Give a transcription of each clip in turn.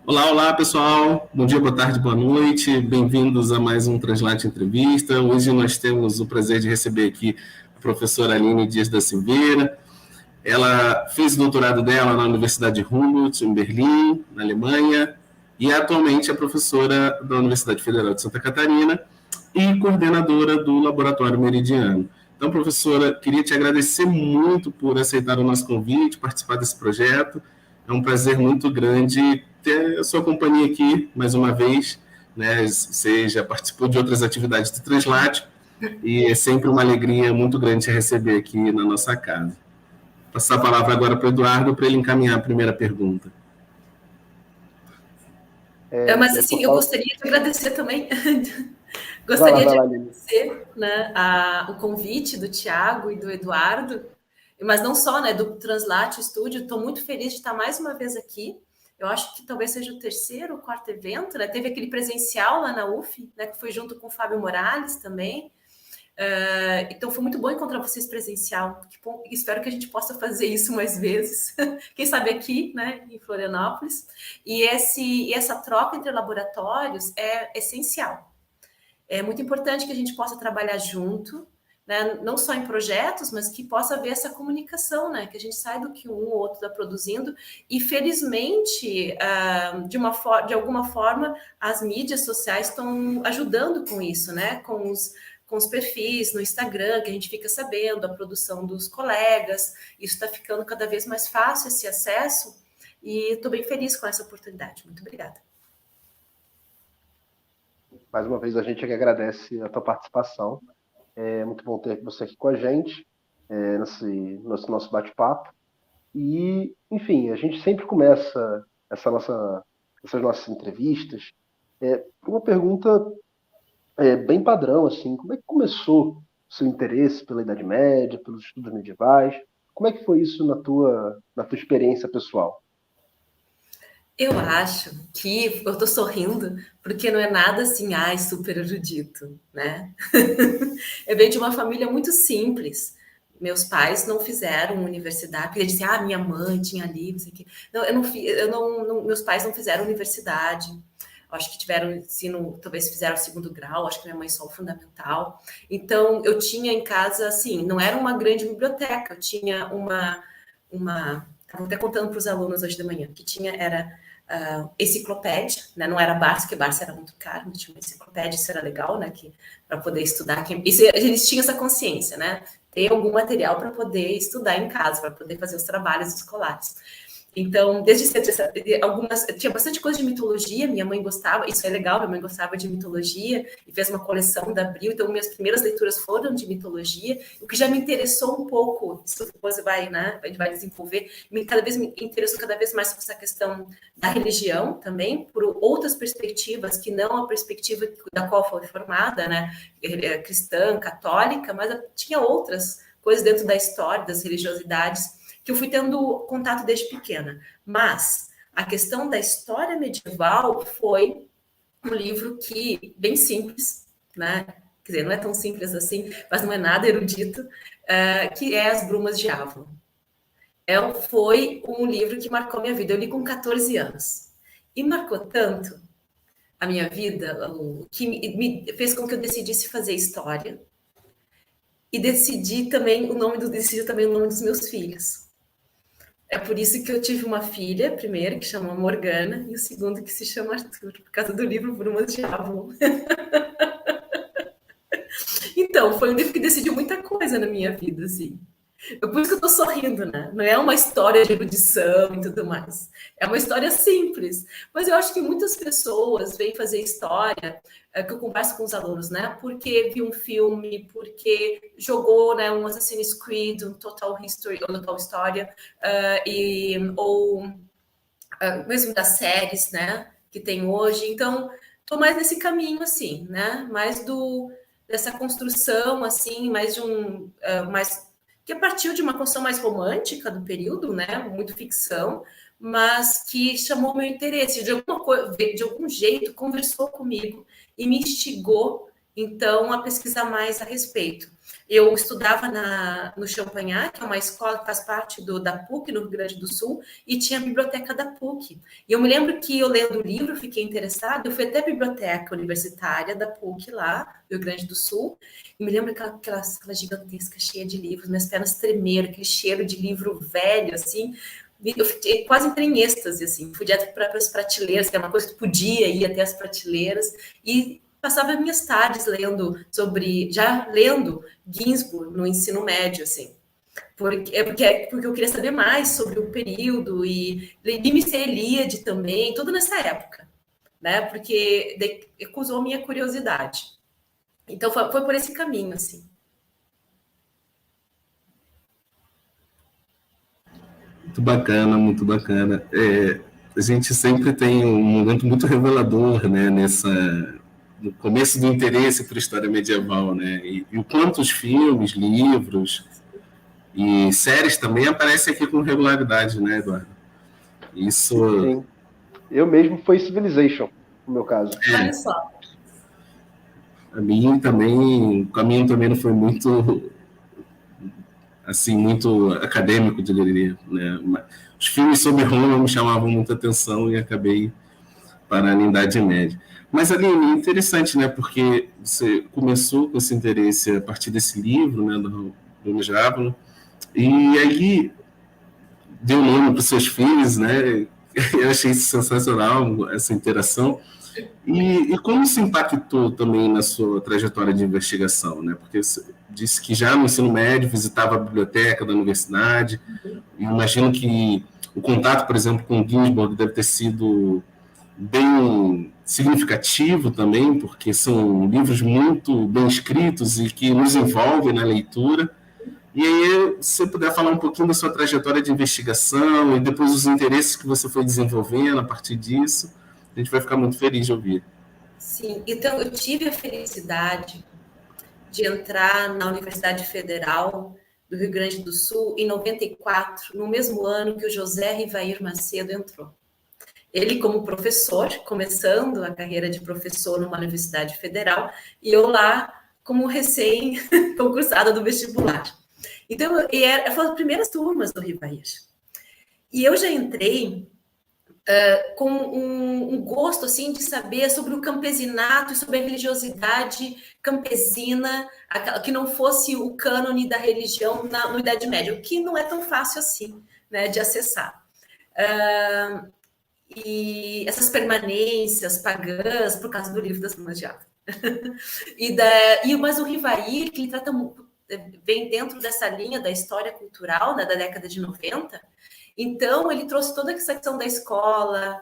Olá, olá pessoal, bom dia, boa tarde, boa noite, bem-vindos a mais um Translate Entrevista. Hoje nós temos o prazer de receber aqui a professora Aline Dias da Silveira. Ela fez o doutorado dela na Universidade Humboldt, em Berlim, na Alemanha, e atualmente é professora da Universidade Federal de Santa Catarina e coordenadora do Laboratório Meridiano. Então, professora, queria te agradecer muito por aceitar o nosso convite, participar desse projeto. É um prazer muito grande ter a sua companhia aqui, mais uma vez. Né? Você já participou de outras atividades do Translate e é sempre uma alegria muito grande te receber aqui na nossa casa. Vou passar a palavra agora para o Eduardo para ele encaminhar a primeira pergunta. Mas assim, eu gostaria de agradecer também. Gostaria de agradecer, né, o convite do Tiago e do Eduardo, mas não só, né, do Translate Studio. Estou muito feliz de estar mais uma vez aqui. Eu acho que talvez seja o terceiro ou quarto evento, né? Teve aquele presencial lá na UF, né, que foi junto com o Fábio Morales também. Então foi muito bom encontrar vocês presencial. Espero que a gente possa fazer isso mais vezes. Quem sabe aqui, né, em Florianópolis. E essa troca entre laboratórios é essencial. É muito importante que a gente possa trabalhar junto, né? Não só em projetos, mas que possa haver essa comunicação, né? Que a gente saiba do que um ou outro está produzindo. E, felizmente, de alguma forma, as mídias sociais estão ajudando com isso, né? Com os perfis no Instagram, que a gente fica sabendo, a produção dos colegas. Isso está ficando cada vez mais fácil, esse acesso. E estou bem feliz com essa oportunidade. Muito obrigada. Mais uma vez, a gente que agradece a tua participação. É muito bom ter você aqui com a gente, nesse nosso bate-papo. E, enfim, a gente sempre começa essas nossas entrevistas com uma pergunta bem padrão, assim. Como é que começou o seu interesse pela Idade Média, pelos estudos medievais? Como é que foi isso na tua experiência pessoal? Eu acho que eu tô sorrindo porque não é nada assim, super erudito, né? Eu venho de uma família muito simples. Meus pais não fizeram universidade, porque eles disseram, minha mãe tinha livros aqui. Não, meus pais não fizeram universidade. Acho que tiveram ensino, talvez fizeram o segundo grau, acho que minha mãe só o fundamental. Então, eu tinha em casa, assim, não era uma grande biblioteca, eu tinha uma estava até contando para os alunos hoje de manhã, que era enciclopédia, né? Não era Barça, porque Barça era muito caro, mas tinha uma enciclopédia, isso era legal, né? Para poder estudar. Eles tinham essa consciência, né? Ter algum material para poder estudar em casa, para poder fazer os trabalhos escolares. Então, desde cedo, tinha bastante coisa de mitologia, minha mãe gostava, isso é legal, minha mãe gostava de mitologia, e fez uma coleção da Abril, então minhas primeiras leituras foram de mitologia, o que já me interessou um pouco, isso depois a gente vai desenvolver, me interessou cada vez mais sobre essa questão da religião também, por outras perspectivas, que não a perspectiva da qual foi formada, né, cristã, católica, mas tinha outras coisas dentro da história, das religiosidades, que eu fui tendo contato desde pequena. Mas a questão da história medieval foi um livro que, bem simples, né? Quer dizer, não é tão simples assim, mas não é nada erudito, que é As Brumas de Avalon. Foi um livro que marcou minha vida. Eu li com 14 anos. E marcou tanto a minha vida, que me fez com que eu decidisse fazer história. E decidi também o nome dos meus filhos. É por isso que eu tive uma filha, primeiro, que chama Morgana, e o segundo que se chama Arthur, por causa do livro Brumas de Avalon. Então, foi um livro que decidiu muita coisa na minha vida, assim. Por isso que eu tô sorrindo, né? Não é uma história de erudição e tudo mais. É uma história simples. Mas eu acho que muitas pessoas vêm fazer história, que eu converso com os alunos, né? Porque viu um filme, porque jogou, né, um Assassin's Creed, um Total History, ou Total História, ou mesmo das séries, né? Que tem hoje. Então, tô mais nesse caminho, assim, né? Mais dessa construção, assim, mais de que partiu de uma construção mais romântica do período, né? Muito ficção, mas que chamou meu interesse. De algum jeito, conversou comigo e me instigou então a pesquisar mais a respeito. Eu estudava no Champagnat, que é uma escola que faz parte da PUC, no Rio Grande do Sul, e tinha a biblioteca da PUC. E eu me lembro que eu lendo o livro, fiquei interessada, eu fui até a biblioteca universitária da PUC lá, no Rio Grande do Sul, e me lembro aquela sala gigantesca, cheia de livros, minhas pernas tremeram, aquele cheiro de livro velho, assim. Eu quase entrei em êxtase, assim, fui direto para as prateleiras, que é uma coisa que podia ir até as prateleiras, e passava minhas tardes já lendo Ginsburg no ensino médio, assim, porque eu queria saber mais sobre o período, e li Mircea Eliade também, tudo nessa época, né, porque acusou minha curiosidade. Então foi por esse caminho, assim. Muito bacana, muito bacana. A gente sempre tem um momento muito revelador, né, no começo do interesse por história medieval, né, e o quanto os filmes, livros e séries também aparecem aqui com regularidade, né, Eduardo? Isso. Sim. Eu mesmo foi Civilization, no meu caso. Olha só. A mim também, o caminho também não foi muito, assim, muito acadêmico, diria, né? Os filmes sobre Roma me chamavam muita atenção e acabei parando em Idade Média. Mas, Aline, é interessante, né? Porque você começou com esse interesse a partir desse livro, né, do Javelin, e aí deu nome para os seus filhos, né? Eu achei sensacional essa interação. E como isso impactou também na sua trajetória de investigação, né? Porque você disse que já no ensino médio visitava a biblioteca da universidade, e imagino que o contato, por exemplo, com o Ginsburg deve ter sido bem significativo também, porque são livros muito bem escritos e que nos envolvem na leitura. E aí, se você puder falar um pouquinho da sua trajetória de investigação e depois os interesses que você foi desenvolvendo a partir disso, a gente vai ficar muito feliz de ouvir. Sim, então eu tive a felicidade de entrar na Universidade Federal do Rio Grande do Sul em 94, no mesmo ano que o José Rivair Macedo entrou. Ele como professor, começando a carreira de professor numa universidade federal, e eu lá como recém-concursada do vestibular. Então, foram as primeiras turmas do Rivair. E eu já entrei com um gosto assim de saber sobre o campesinato e sobre a religiosidade campesina, que não fosse o cânone da religião na Idade Média, o que não é tão fácil assim, né, de acessar. E essas permanências pagãs por causa do livro das Mãos de Ava. Mas o Rivair, que ele trata vem dentro dessa linha da história cultural, né, da década de 90, então ele trouxe toda essa questão da escola,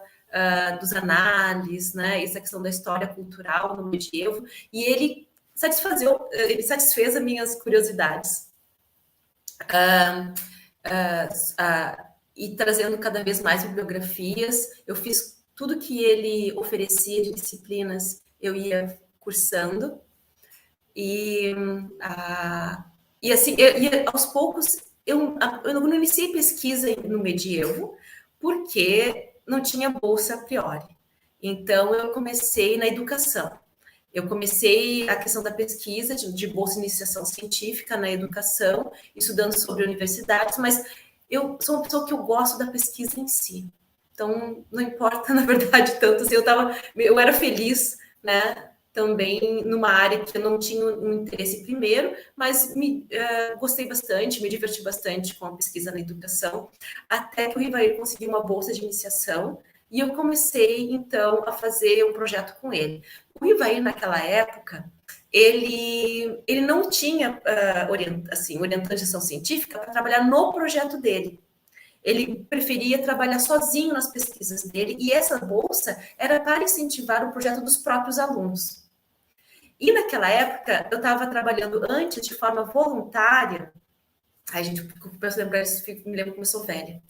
dos análises, né, essa questão da história cultural no medievo, e ele satisfez as minhas curiosidades. E trazendo cada vez mais bibliografias, eu fiz tudo que ele oferecia de disciplinas, eu ia cursando, e assim, aos poucos, eu não iniciei pesquisa no medievo, porque não tinha bolsa a priori. Então, eu comecei na educação. Eu comecei a questão da pesquisa, de bolsa de iniciação científica na educação, estudando sobre universidades, mas eu sou uma pessoa que eu gosto da pesquisa em si. Então, não importa, na verdade, tanto assim, eu era feliz, né, também numa área que eu não tinha um interesse primeiro, mas gostei bastante, me diverti bastante com a pesquisa na educação, até que o Rivair conseguiu uma bolsa de iniciação, e eu comecei, então, a fazer um projeto com ele. O Rivair, naquela época, ele não tinha orientação científica para trabalhar no projeto dele. Ele preferia trabalhar sozinho nas pesquisas dele, e essa bolsa era para incentivar o projeto dos próprios alunos. E naquela época, eu estava trabalhando antes de forma voluntária. A gente começa a lembrar disso, me lembro como eu sou velha.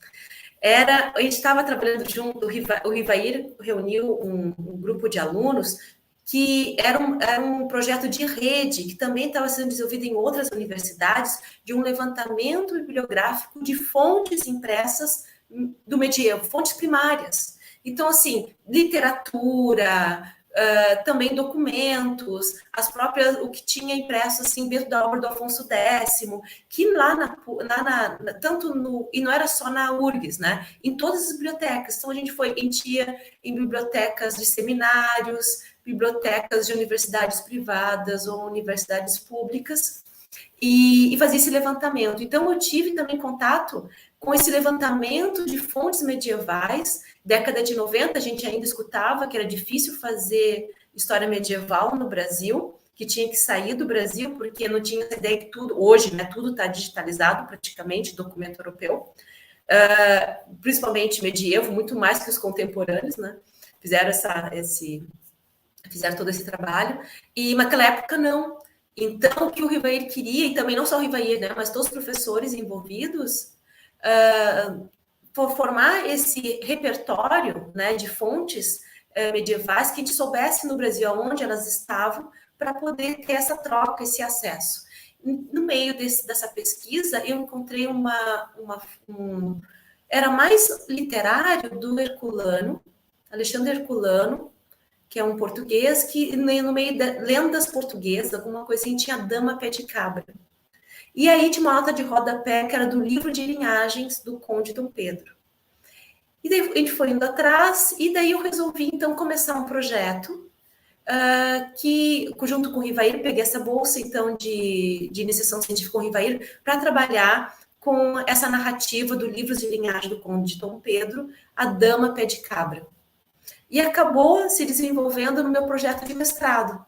A gente estava trabalhando junto, o Rivair reuniu um grupo de alunos que era um projeto de rede, que também estava sendo desenvolvido em outras universidades, de um levantamento bibliográfico de fontes impressas do medievo, fontes primárias. Então, assim, literatura, também documentos, as próprias, o que tinha impresso assim dentro da obra do Afonso X, que lá tanto no, e não era só na URGS, né? Em todas as bibliotecas. Então a gente ia em bibliotecas de seminários, bibliotecas de universidades privadas ou universidades públicas e fazia esse levantamento. Então eu tive também contato com esse levantamento de fontes medievais. Década de 90, a gente ainda escutava que era difícil fazer história medieval no Brasil, que tinha que sair do Brasil, porque não tinha essa ideia que tudo, hoje, né, tudo está digitalizado praticamente, documento europeu, principalmente medievo, muito mais que os contemporâneos, né, fizeram todo esse trabalho, e naquela época não. Então, o que o Rivair queria, e também não só o Rivair, né, mas todos os professores envolvidos, formar esse repertório, né, de fontes medievais que a gente soubesse no Brasil onde elas estavam para poder ter essa troca, esse acesso. No meio dessa pesquisa, eu encontrei era mais literário do Herculano, Alexandre Herculano, que é um português que no meio de lendas portuguesas, alguma coisa assim, tinha Dama Pé de Cabra. E aí tinha uma nota de rodapé que era do livro de linhagens do Conde Dom Pedro. E daí a gente foi indo atrás, e daí eu resolvi, então, começar um projeto que, junto com o Rivair, peguei essa bolsa, então, de iniciação científica com o Rivair, para trabalhar com essa narrativa do livro de linhagem do Conde Dom Pedro, A Dama Pé de Cabra. E acabou se desenvolvendo no meu projeto de mestrado.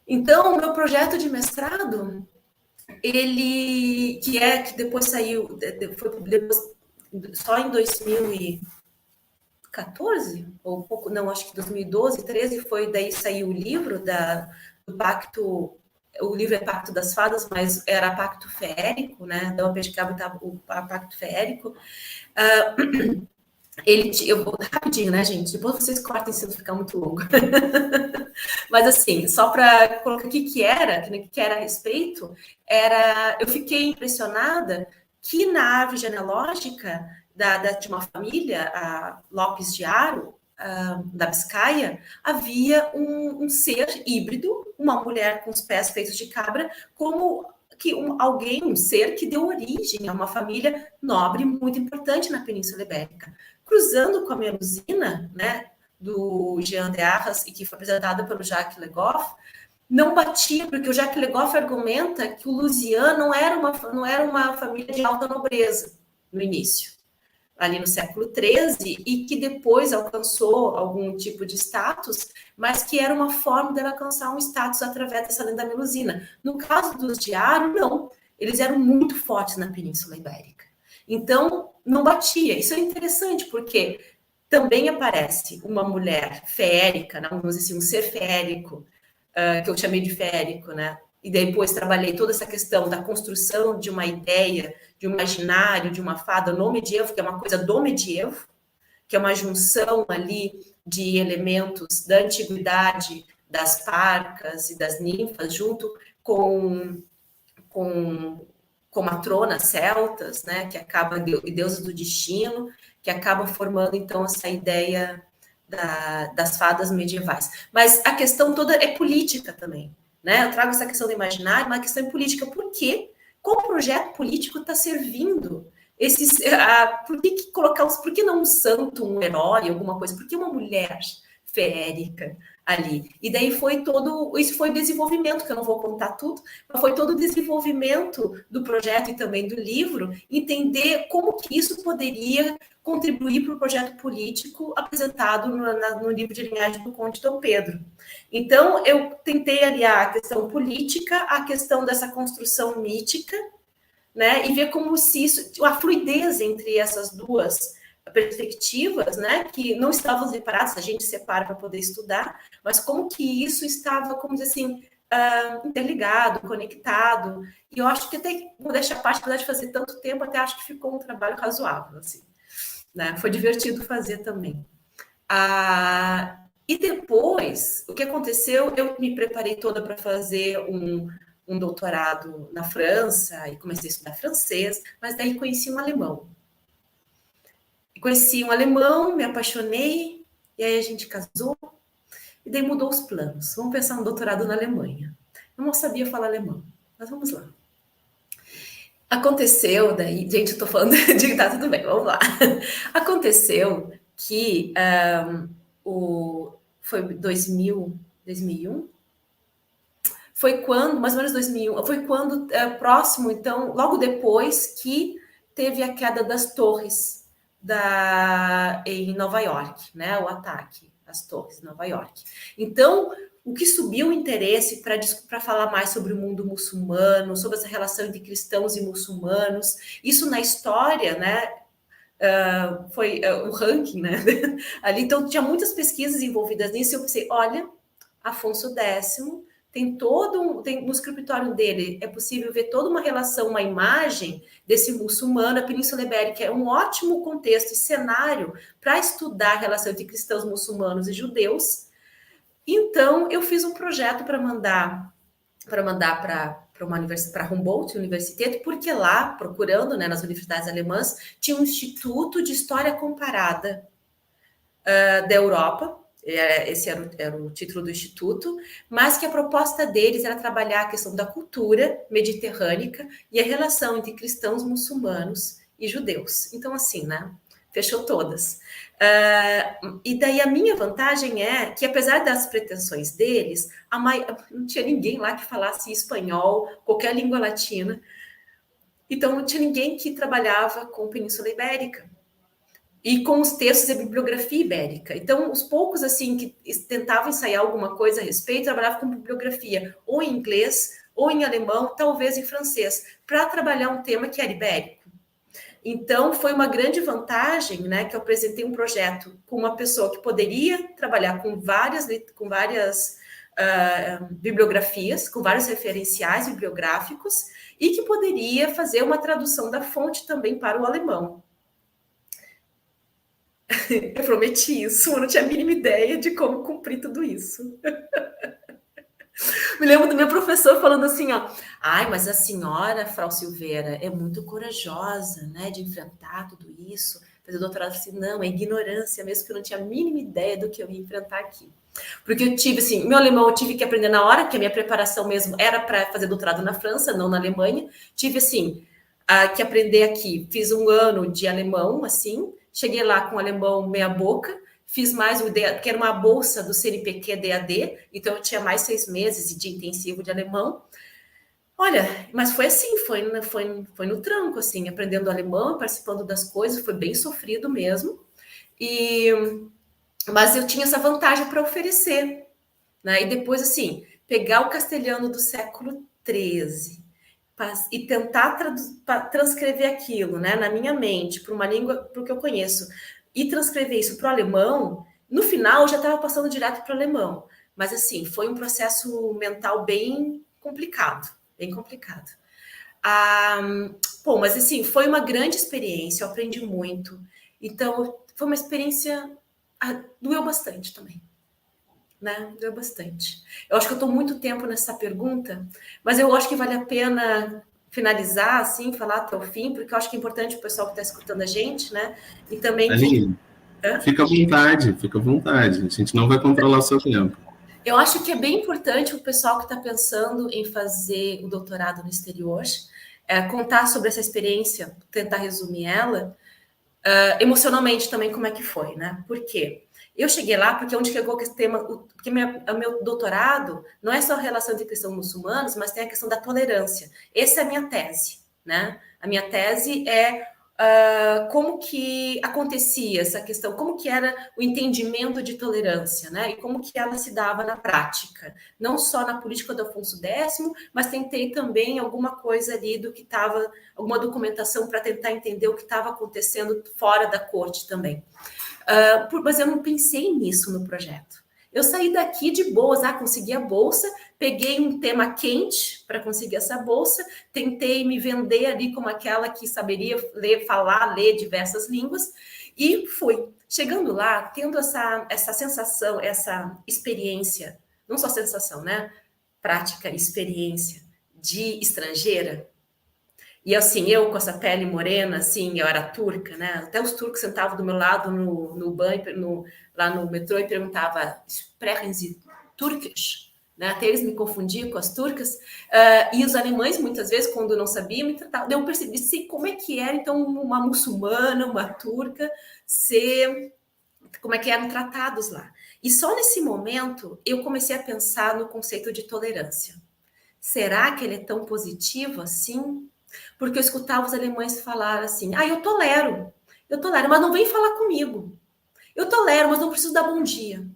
Então, o meu projeto de mestrado, que depois saiu, só em 2014, ou pouco, não, acho que 2012, 13, daí saiu o livro do Pacto, o livro é Pacto das Fadas, mas era Pacto Feérico, né? Dama Pé de Cabra estava o Pacto Feérico. Eu vou rapidinho, né, gente? Depois vocês cortem se não ficar muito longo. Mas assim, só para colocar o que era a respeito, eu fiquei impressionada que na árvore genealógica de uma família, a Lopes de Haro, da Biscaia, havia um ser híbrido, uma mulher com os pés feitos de cabra, como que um ser que deu origem a uma família nobre muito importante na Península Ibérica. Cruzando com a Melusina, né, do Jean de Arras, e que foi apresentada pelo Jacques Le Goff, não batia, porque o Jacques Le Goff argumenta que o Lusian não era uma família de alta nobreza no início, ali no século XIII, e que depois alcançou algum tipo de status, mas que era uma forma de alcançar um status através dessa lenda melusina. No caso dos de Haro, não. Eles eram muito fortes na Península Ibérica. Então, não batia. Isso é interessante, porque também aparece uma mulher feérica, né? Vamos dizer assim, um ser feérico, que eu chamei de feérico, né? E depois trabalhei toda essa questão da construção de uma ideia, de um imaginário, de uma fada no medievo, que é uma coisa do medievo, que é uma junção ali de elementos da antiguidade, das parcas e das ninfas, junto com matronas celtas, né, que acabam, e deusas do destino, que acabam formando, então, essa ideia das fadas medievais. Mas a questão toda é política também, né? Eu trago essa questão do imaginário, mas a questão é política. Por quê? Qual projeto político está servindo por que não um santo, um herói, alguma coisa? Por que uma mulher feérica ali? E daí isso foi o desenvolvimento, que eu não vou contar tudo, mas foi todo o desenvolvimento do projeto e também do livro, entender como que isso poderia contribuir para o projeto político apresentado no livro de linhagem do Conde Dom Pedro. Então, eu tentei aliar a questão política, a questão dessa construção mítica, né, e ver como se a fluidez entre essas duas perspectivas, né, que não estavam separadas, a gente separa para poder estudar, mas como que isso estava, como dizer assim, interligado, conectado, e eu acho que até, vou deixar a parte, apesar de fazer tanto tempo, até acho que ficou um trabalho razoável, assim, né, foi divertido fazer também. E depois, o que aconteceu, eu me preparei toda para fazer um doutorado na França, e comecei a estudar francês, mas daí conheci um alemão. Conheci um alemão, me apaixonei, e aí a gente casou, E daí mudou os planos. Vamos pensar um doutorado na Alemanha. Eu não sabia falar alemão, mas vamos lá. Aconteceu daí, gente, eu tô falando de tá tudo bem, vamos lá. Aconteceu que foi 2001, foi quando, mais ou menos 2001, foi quando próximo, então, logo depois que teve a queda das torres em Nova York, né? O ataque às torres em Nova York. Então, o que subiu o interesse para falar mais sobre o mundo muçulmano, sobre essa relação entre cristãos e muçulmanos, isso na história, né? Foi o ranking, né? Ali, então, tinha muitas pesquisas envolvidas nisso, e eu pensei, olha, Afonso X tem no escritório dele, é possível ver toda uma relação, uma imagem desse muçulmano. A Península Ibérica é um ótimo contexto e cenário para estudar a relação entre cristãos, muçulmanos e judeus. Então, eu fiz um projeto para mandar para Humboldt Universität, porque lá, procurando, né, nas universidades alemãs, tinha um instituto de história comparada da Europa. Esse era o título do instituto, mas que a proposta deles era trabalhar a questão da cultura mediterrânea e a relação entre cristãos, muçulmanos e judeus. Então, assim, né? Fechou todas. E daí a minha vantagem é que, apesar das pretensões deles, não tinha ninguém lá que falasse espanhol, qualquer língua latina. Então, não tinha ninguém que trabalhava com Península Ibérica e com os textos e a bibliografia ibérica. Então, os poucos assim que tentavam ensaiar alguma coisa a respeito, trabalhavam com bibliografia ou em inglês, ou em alemão, talvez em francês, para trabalhar um tema que era ibérico. Então, foi uma grande vantagem, né, que eu apresentei um projeto com uma pessoa que poderia trabalhar com várias bibliografias, com vários referenciais bibliográficos, e que poderia fazer uma tradução da fonte também para o alemão. Eu prometi isso, eu não tinha a mínima ideia de como cumprir tudo isso. Me lembro do meu professor falando assim, ó, mas a senhora, Frau Silveira, é muito corajosa, né, de enfrentar tudo isso. Fazer doutorado, assim, não, é ignorância mesmo, que eu não tinha a mínima ideia do que eu ia enfrentar aqui. Porque eu tive, assim, meu alemão eu tive que aprender na hora, que a minha preparação mesmo era para fazer doutorado na França, não na Alemanha. Tive, assim, que aprender aqui. Fiz 1 ano de alemão, assim, cheguei lá com alemão meia boca, fiz mais o DAD, que era uma bolsa do CNPq DAD, então eu tinha mais 6 meses de intensivo de alemão. Olha, mas foi assim, foi no tranco, assim, aprendendo alemão, participando das coisas, foi bem sofrido mesmo. Mas eu tinha essa vantagem para oferecer, né? E depois, assim, pegar o castelhano do século XIII e tentar transcrever aquilo, né, na minha mente, para uma língua, para o que eu conheço, e transcrever isso para o alemão, no final eu já estava passando direto para o alemão. Mas, assim, foi um processo mental bem complicado, bem complicado. Mas, assim, foi uma grande experiência, eu aprendi muito. Então, foi uma experiência... doeu bastante também, né? Doeu bastante. Eu acho que eu estou muito tempo nessa pergunta, mas eu acho que vale a pena finalizar, assim, falar até o fim, porque eu acho que é importante o pessoal que está escutando a gente, né? E também... Aline, fica à vontade. A gente não vai controlar o seu tempo. Eu acho que é bem importante o pessoal que está pensando em fazer o doutorado no exterior, contar sobre essa experiência, tentar resumir ela, emocionalmente também como é que foi, né? Por quê? Eu cheguei lá porque onde chegou esse tema, porque o meu doutorado não é só a relação entre cristãos e muçulmanos, mas tem a questão da tolerância. Essa é a minha tese, né? A minha tese é como que acontecia essa questão, como que era o entendimento de tolerância, né? E como que ela se dava na prática, não só na política do Afonso X, mas tentei também alguma coisa ali do que estava, alguma documentação para tentar entender o que estava acontecendo fora da corte também. Mas eu não pensei nisso no projeto. Eu saí daqui de boas, consegui a bolsa, peguei um tema quente para conseguir essa bolsa, tentei me vender ali como aquela que saberia ler diversas línguas e fui. Chegando lá, tendo essa sensação, essa experiência, não só sensação, né? Prática, experiência de estrangeira. E assim, eu com essa pele morena, assim, eu era turca, né? Até os turcos sentavam do meu lado no banho, lá no metrô, e perguntavam, sprechen Sie Türkisch? Né? Até eles me confundiam com as turcas. E os alemães, muitas vezes, quando não sabiam, me tratavam. Eu percebi sim, como é que era, então, uma muçulmana, uma turca, como é que eram tratados lá. E só nesse momento, eu comecei a pensar no conceito de tolerância. Será que ele é tão positivo assim? Porque eu escutava os alemães falar assim, eu tolero, mas não vem falar comigo. Eu tolero, mas não preciso dar bom dia.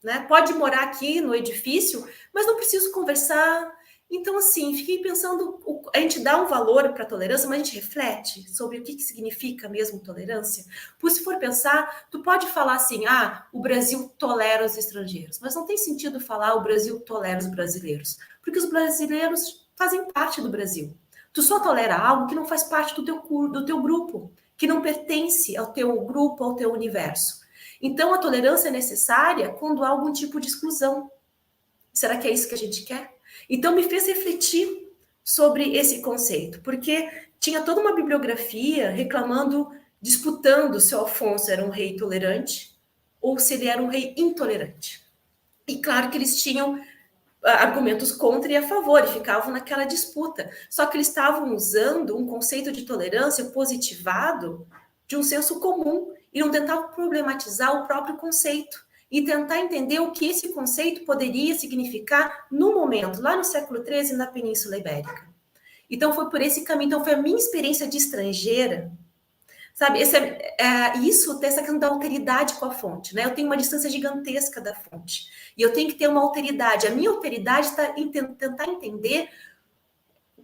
Né? Pode morar aqui no edifício, mas não preciso conversar. Então, assim, fiquei pensando, a gente dá um valor para a tolerância, mas a gente reflete sobre o que significa mesmo tolerância. Pois se for pensar, tu pode falar assim, o Brasil tolera os estrangeiros, mas não tem sentido falar o Brasil tolera os brasileiros, porque os brasileiros fazem parte do Brasil. Tu só tolera algo que não faz parte do teu grupo, que não pertence ao teu grupo, ao teu universo. Então, a tolerância é necessária quando há algum tipo de exclusão. Será que é isso que a gente quer? Então, me fez refletir sobre esse conceito, porque tinha toda uma bibliografia reclamando, disputando se o Afonso era um rei tolerante ou se ele era um rei intolerante. E claro que eles tinham argumentos contra e a favor, e ficavam naquela disputa. Só que eles estavam usando um conceito de tolerância positivado de um senso comum, e não tentavam problematizar o próprio conceito, e tentar entender o que esse conceito poderia significar no momento, lá no século XIII, na Península Ibérica. Então, foi por esse caminho. Então, foi a minha experiência de estrangeira, sabe? Isso tem essa questão da alteridade com a fonte, né? Eu tenho uma distância gigantesca da fonte, e eu tenho que ter uma alteridade. A minha alteridade está em tentar entender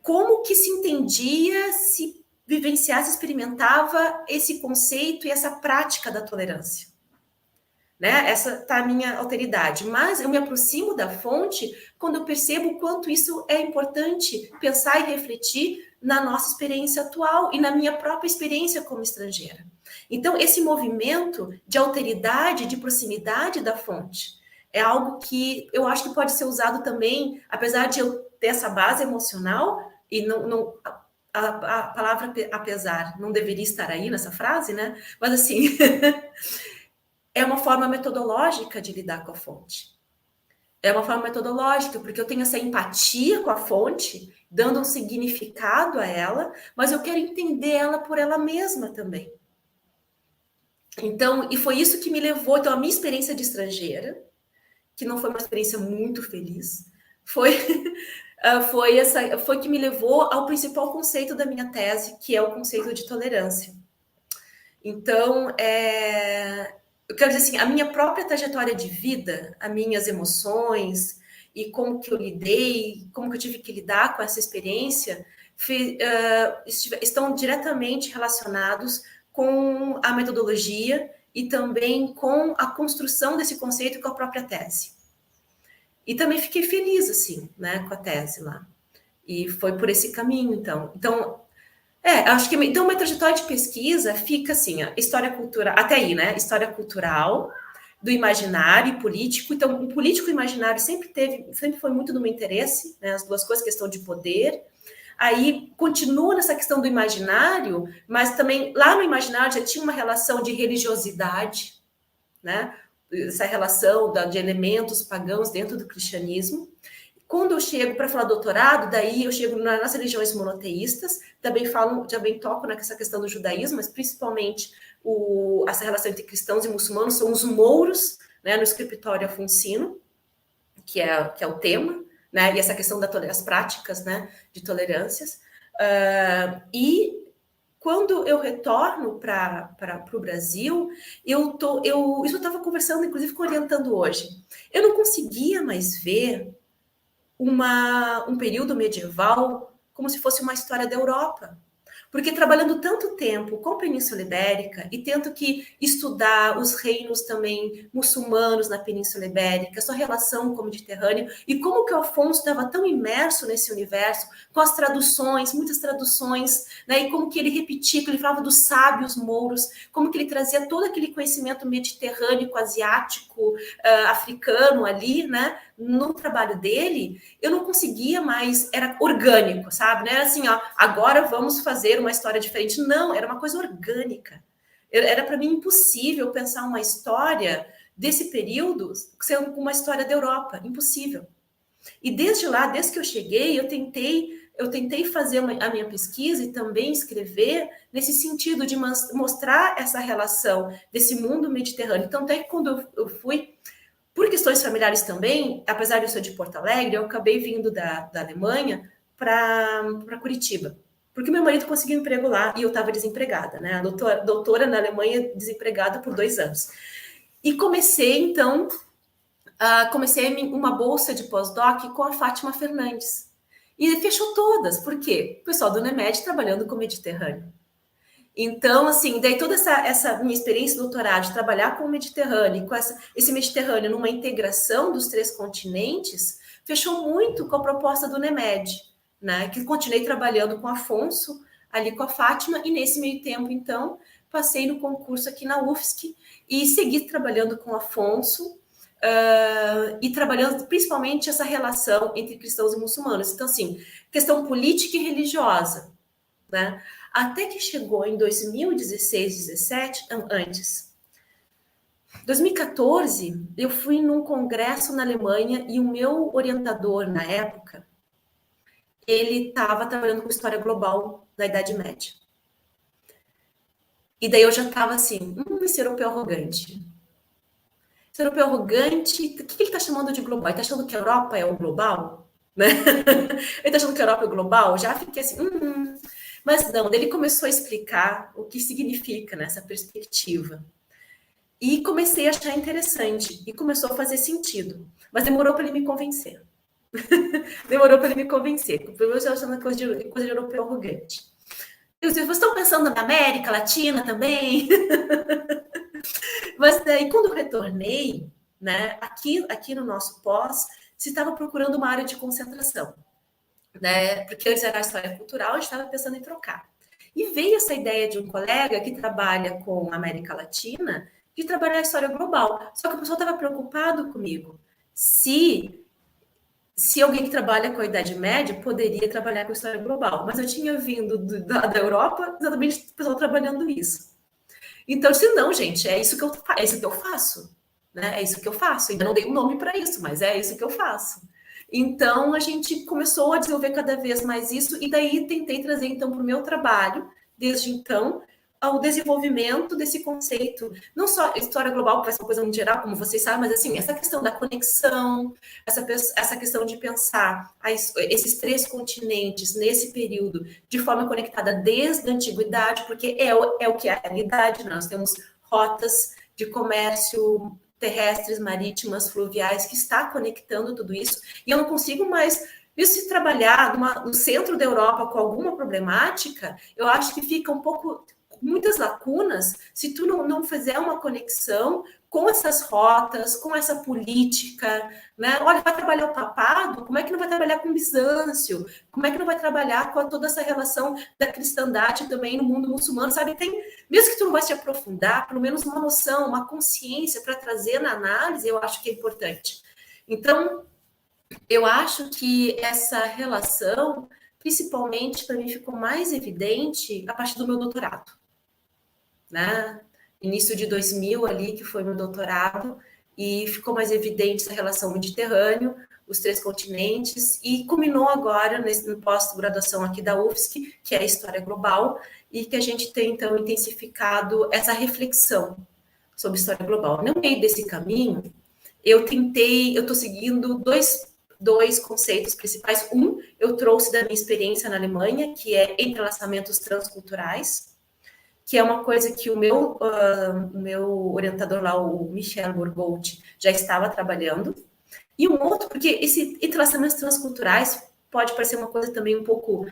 como que se entendia, se vivenciava, se experimentava esse conceito e essa prática da tolerância. Né? Essa está a minha alteridade. Mas eu me aproximo da fonte quando eu percebo o quanto isso é importante pensar e refletir na nossa experiência atual e na minha própria experiência como estrangeira. Então, esse movimento de alteridade, de proximidade da fonte, é algo que eu acho que pode ser usado também, apesar de eu ter essa base emocional, e a palavra apesar não deveria estar aí nessa frase, né? Mas assim... é uma forma metodológica de lidar com a fonte. É uma forma metodológica, porque eu tenho essa empatia com a fonte, dando um significado a ela, mas eu quero entender ela por ela mesma também. Então, e foi isso que me levou, então, a minha experiência de estrangeira, que não foi uma experiência muito feliz, foi que me levou ao principal conceito da minha tese, que é o conceito de tolerância. Então, eu quero dizer assim, a minha própria trajetória de vida, as minhas emoções e como que eu lidei, como que eu tive que lidar com essa experiência, estão diretamente relacionados com a metodologia e também com a construção desse conceito com a própria tese. E também fiquei feliz, assim, né, com a tese lá. E foi por esse caminho, então. Então, acho que então uma trajetória de pesquisa fica assim, história cultural, até aí, né? História cultural, do imaginário e político. Então, o político e o imaginário sempre foi muito do meu interesse, né? As duas coisas, questão de poder. Aí continua nessa questão do imaginário, mas também lá no imaginário já tinha uma relação de religiosidade, né? Essa relação de elementos pagãos dentro do cristianismo. Quando eu chego para falar doutorado, daí eu chego nas religiões monoteístas, também toco nessa questão do judaísmo, mas principalmente essa relação entre cristãos e muçulmanos são os mouros, né, no escritório afonsino, que é o tema, né, e essa questão das práticas, né, de tolerâncias. E quando eu retorno para o Brasil, isso eu estava conversando, inclusive, orientando hoje. Eu não conseguia mais ver um período medieval como se fosse uma história da Europa. Porque trabalhando tanto tempo com a Península Ibérica e tendo que estudar os reinos também muçulmanos na Península Ibérica, sua relação com o Mediterrâneo, e como que o Afonso estava tão imerso nesse universo, com as traduções, muitas traduções, né, e como que ele repetia, que ele falava dos sábios mouros, como que ele trazia todo aquele conhecimento mediterrâneo, asiático, africano ali, né, no trabalho dele, eu não conseguia mais, era orgânico, sabe? Não era assim, ó, agora vamos fazer uma história diferente. Não, era uma coisa orgânica. Era para mim impossível pensar uma história desse período sendo uma história da Europa, impossível. E desde lá, desde que eu cheguei, eu tentei fazer a minha pesquisa e também escrever nesse sentido de mostrar essa relação desse mundo mediterrâneo. Tanto é que quando eu fui, por questões familiares também, apesar de eu ser de Porto Alegre, eu acabei vindo da Alemanha para Curitiba. Porque meu marido conseguiu um emprego lá e eu estava desempregada, né? A doutora na Alemanha, desempregada por 2 anos. E comecei, então, uma bolsa de pós-doc com a Fátima Fernandes. E fechou todas. Por quê? O pessoal do NEMED trabalhando com o Mediterrâneo. Então, assim, daí toda essa minha experiência de doutorado, de trabalhar com o Mediterrâneo, com esse Mediterrâneo numa integração dos 3 continentes, fechou muito com a proposta do NEMED, né? Que continuei trabalhando com o Afonso, ali com a Fátima, e nesse meio tempo, então, passei no concurso aqui na UFSC e segui trabalhando com o Afonso, e trabalhando principalmente essa relação entre cristãos e muçulmanos. Então, assim, questão política e religiosa, né? Até que chegou em 2016, 17, antes. 2014, eu fui num congresso na Alemanha e o meu orientador na época, ele estava trabalhando com história global da Idade Média. E daí eu já estava assim, esse europeu arrogante. Esse europeu arrogante, o que ele está chamando de global? Ele está achando que a Europa é o global? Né? Ele está achando que a Europa é o global? Já fiquei assim, Mas não, ele começou a explicar o que significa nessa perspectiva. E comecei a achar interessante. E começou a fazer sentido. Mas demorou para ele me convencer. Demorou para ele me convencer. Primeiro eu achando coisa de europeu arrogante. Vocês estão pensando na América Latina também? Mas daí, quando eu retornei, né, aqui no nosso pós, se estava procurando uma área de concentração. Né? Porque antes era a história cultural, a gente estava pensando em trocar. E veio essa ideia de um colega que trabalha com a América Latina de trabalhar a história global. Só que o pessoal estava preocupado comigo. Se alguém que trabalha com a Idade Média poderia trabalhar com a história global. Mas eu tinha vindo da Europa exatamente o pessoal trabalhando isso. Então, eu disse, não, gente, é isso que eu faço. Né? É isso que eu faço. Ainda não dei um nome para isso, mas é isso que eu faço. Então, a gente começou a desenvolver cada vez mais isso, e daí tentei trazer, então, para o meu trabalho, desde então, ao desenvolvimento desse conceito, não só história global, que vai ser uma coisa muito geral, como vocês sabem, mas, assim, essa questão da conexão, essa questão de pensar esses 3 continentes nesse período de forma conectada desde a antiguidade, porque é o que é a realidade, nós temos rotas de comércio terrestres, marítimas, fluviais, que está conectando tudo isso, e eu não consigo mais, se trabalhar no centro da Europa com alguma problemática, eu acho que fica um pouco, muitas lacunas, se tu não fizer uma conexão com essas rotas, com essa política, né? Olha, vai trabalhar o papado, como é que não vai trabalhar com Bizâncio? Como é que não vai trabalhar com toda essa relação da cristandade também no mundo muçulmano, sabe? Mesmo que tu não vai se aprofundar, pelo menos uma noção, uma consciência para trazer na análise, eu acho que é importante. Então, eu acho que essa relação, principalmente para mim, ficou mais evidente a partir do meu doutorado, né? Início de 2000 ali, que foi meu doutorado, e ficou mais evidente essa relação Mediterrâneo, os 3 continentes, e culminou agora no pós-graduação aqui da UFSC, que é a História Global, e que a gente tem, então, intensificado essa reflexão sobre História Global. No meio desse caminho, eu estou seguindo dois conceitos principais. Eu trouxe da minha experiência na Alemanha, que é entrelaçamentos transculturais, que é uma coisa que o meu orientador lá, o Michel Bourgault, já estava trabalhando. E um outro, porque esse entrelaçamentos transculturais, pode parecer uma coisa também um pouco...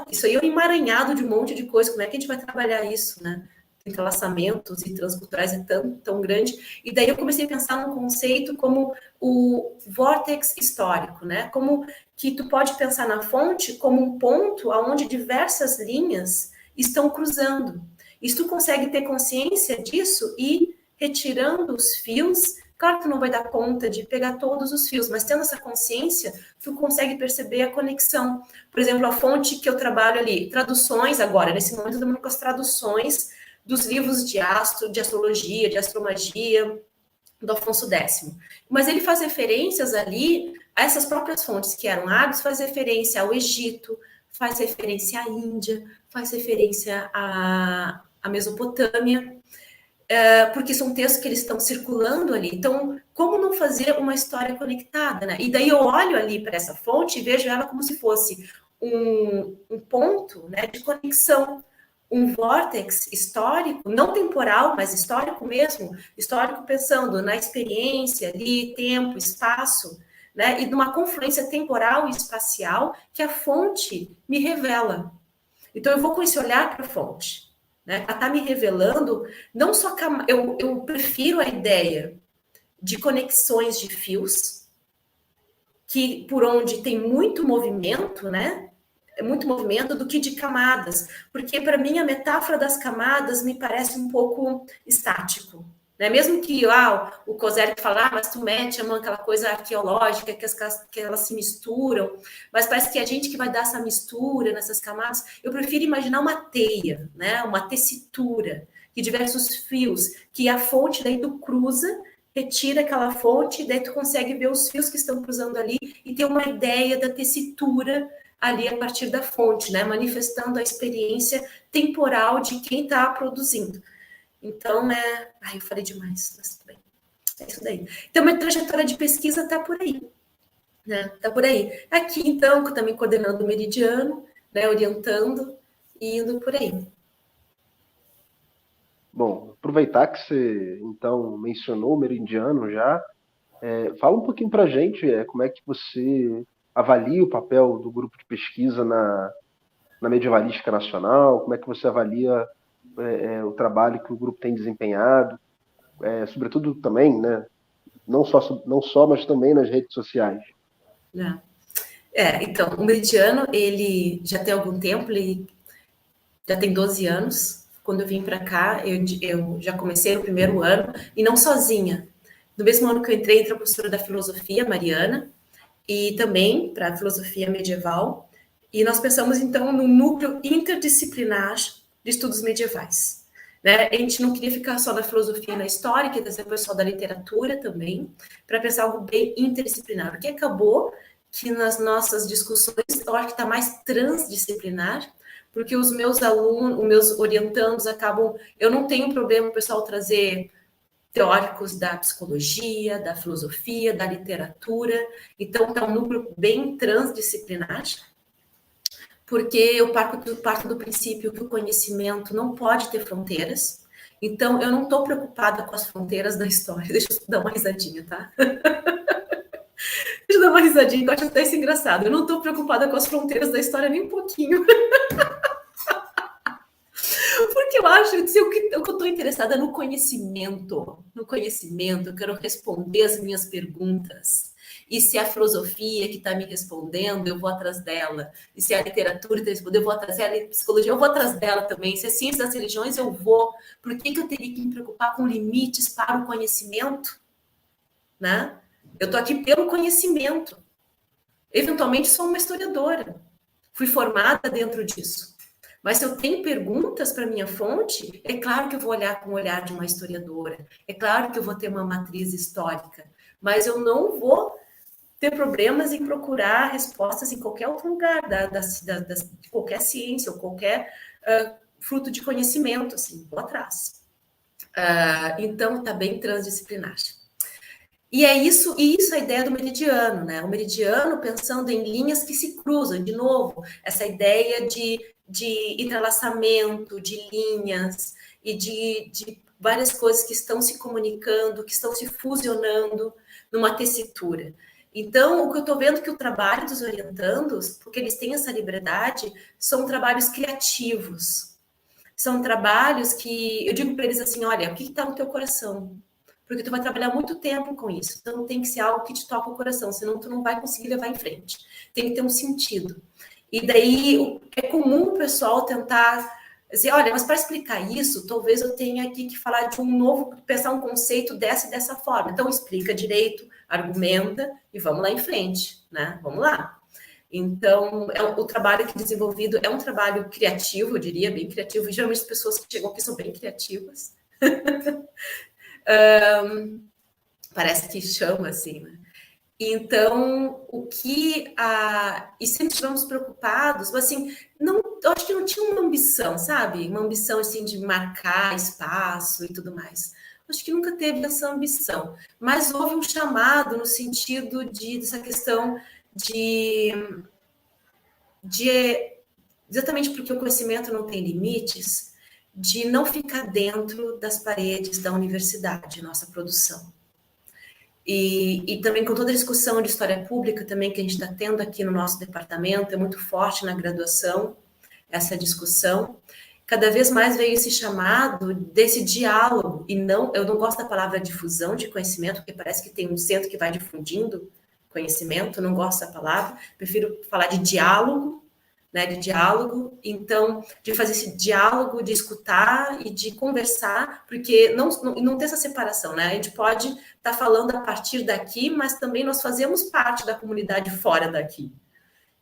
isso aí é um emaranhado de um monte de coisa, como é que a gente vai trabalhar isso, né? Entrelaçamentos e transculturais é tão grande. E daí eu comecei a pensar num conceito como o vórtex histórico, né? Como que tu pode pensar na fonte como um ponto onde diversas linhas estão cruzando. E se tu consegue ter consciência disso e retirando os fios, claro que tu não vai dar conta de pegar todos os fios, mas tendo essa consciência, tu consegue perceber a conexão. Por exemplo, a fonte que eu trabalho ali, traduções agora, nesse momento eu estou com as traduções dos livros de astrologia, de astromagia, do Afonso X. Mas ele faz referências ali a essas próprias fontes que eram árabes, faz referência ao Egito, faz referência à Índia, faz referência à Mesopotâmia, porque são textos que eles estão circulando ali. Então, como não fazer uma história conectada, né? E daí eu olho ali para essa fonte e vejo ela como se fosse um ponto, né, de conexão, um vórtex histórico, não temporal, mas histórico mesmo, histórico pensando na experiência ali, tempo, espaço, né, e numa confluência temporal e espacial que a fonte me revela. Então, eu vou com esse olhar para a fonte, né? Ela está me revelando, não só... Eu prefiro a ideia de conexões de fios, que por onde tem muito movimento, né? Muito movimento, do que de camadas, porque para mim a metáfora das camadas me parece um pouco estático, né? Mesmo que o Koselleck fala, mas tu mete a mão aquela coisa arqueológica, que elas se misturam, mas parece que a gente que vai dar essa mistura nessas camadas, eu prefiro imaginar uma teia, né? Uma tessitura, de diversos fios, que a fonte daí tu cruza, retira aquela fonte, daí tu consegue ver os fios que estão cruzando ali e ter uma ideia da tessitura ali a partir da fonte, né? Manifestando a experiência temporal de quem está produzindo. Então, eu falei demais, mas tudo bem. É isso daí. Então, minha trajetória de pesquisa está por aí, né? Está por aí. Aqui, então, também coordenando o Meridiano, né? Orientando e indo por aí. Bom, aproveitar que você, então, mencionou o Meridiano já, fala um pouquinho para a gente como é que você avalia o papel do grupo de pesquisa na medievalística nacional, como é que você avalia o trabalho que o grupo tem desempenhado, sobretudo também, né, não só, mas também nas redes sociais. Então, o Meridiano, ele já tem algum tempo, ele já tem 12 anos. Quando eu vim para cá, eu já comecei no primeiro ano, e não sozinha. No mesmo ano que eu entrei, entrou a professora da filosofia, Mariana, e também para a filosofia medieval. E nós pensamos, então, no núcleo interdisciplinar de estudos medievais. Né? A gente não queria ficar só na filosofia e na história, queria trazer o pessoal da literatura também, para pensar algo bem interdisciplinar, porque acabou que nas nossas discussões, eu acho que está mais transdisciplinar, porque os meus alunos, os meus orientandos acabam... Eu não tenho problema o pessoal trazer teóricos da psicologia, da filosofia, da literatura, então é um núcleo bem transdisciplinar, porque eu parto do princípio que o conhecimento não pode ter fronteiras, então eu não estou preocupada com as fronteiras da história. Deixa eu dar uma risadinha, tá? Deixa eu dar uma risadinha, que eu acho até isso engraçado. Eu não estou preocupada com as fronteiras da história nem um pouquinho. Porque eu acho que eu estou interessada no conhecimento. No conhecimento, eu quero responder as minhas perguntas. E se é a filosofia que está me respondendo, eu vou atrás dela. E se é a literatura que está respondendo, eu vou atrás dela. E a psicologia, eu vou atrás dela também. Se é ciência das religiões, eu vou. Por que eu teria que me preocupar com limites para o conhecimento? Né? Eu estou aqui pelo conhecimento. Eventualmente, sou uma historiadora. Fui formada dentro disso. Mas se eu tenho perguntas para minha fonte, é claro que eu vou olhar com o olhar de uma historiadora. É claro que eu vou ter uma matriz histórica. Mas eu não vou ter problemas em procurar respostas em qualquer outro lugar de qualquer ciência ou qualquer fruto de conhecimento, assim, vou atrás. Então, está bem transdisciplinar. E é isso, a ideia do meridiano, né? O meridiano pensando em linhas que se cruzam, de novo, essa ideia de entrelaçamento, de linhas e de várias coisas que estão se comunicando, que estão se fusionando numa tessitura. Então, o que eu estou vendo que o trabalho dos orientandos, porque eles têm essa liberdade, são trabalhos criativos. São trabalhos que eu digo para eles assim, olha, o que está no teu coração? Porque tu vai trabalhar muito tempo com isso. Então, tem que ser algo que te toca o coração, senão tu não vai conseguir levar em frente. Tem que ter um sentido. E daí, é comum o pessoal tentar dizer, olha, mas para explicar isso, talvez eu tenha aqui que falar de um novo, pensar um conceito dessa e dessa forma. Então, explica direito, argumenta e vamos lá em frente, né? Vamos lá. Então, o trabalho aqui desenvolvido é um trabalho criativo, eu diria, bem criativo. E geralmente as pessoas que chegam aqui são bem criativas. Parece que chama assim, né? Então, e sempre estivemos preocupados, assim, eu acho que não tinha uma ambição, sabe? Uma ambição, assim, de marcar espaço e tudo mais. Acho que nunca teve essa ambição. Mas houve um chamado no sentido dessa questão exatamente porque o conhecimento não tem limites, de não ficar dentro das paredes da universidade, nossa produção. E também com toda a discussão de história pública também que a gente está tendo aqui no nosso departamento, é muito forte na graduação essa discussão. Cada vez mais veio esse chamado desse diálogo, e eu não gosto da palavra difusão de conhecimento, porque parece que tem um centro que vai difundindo conhecimento, não gosto da palavra, prefiro falar de diálogo, né, de diálogo, então, de fazer esse diálogo, de escutar e de conversar, porque não tem essa separação, né, a gente pode estar falando a partir daqui, mas também nós fazemos parte da comunidade fora daqui,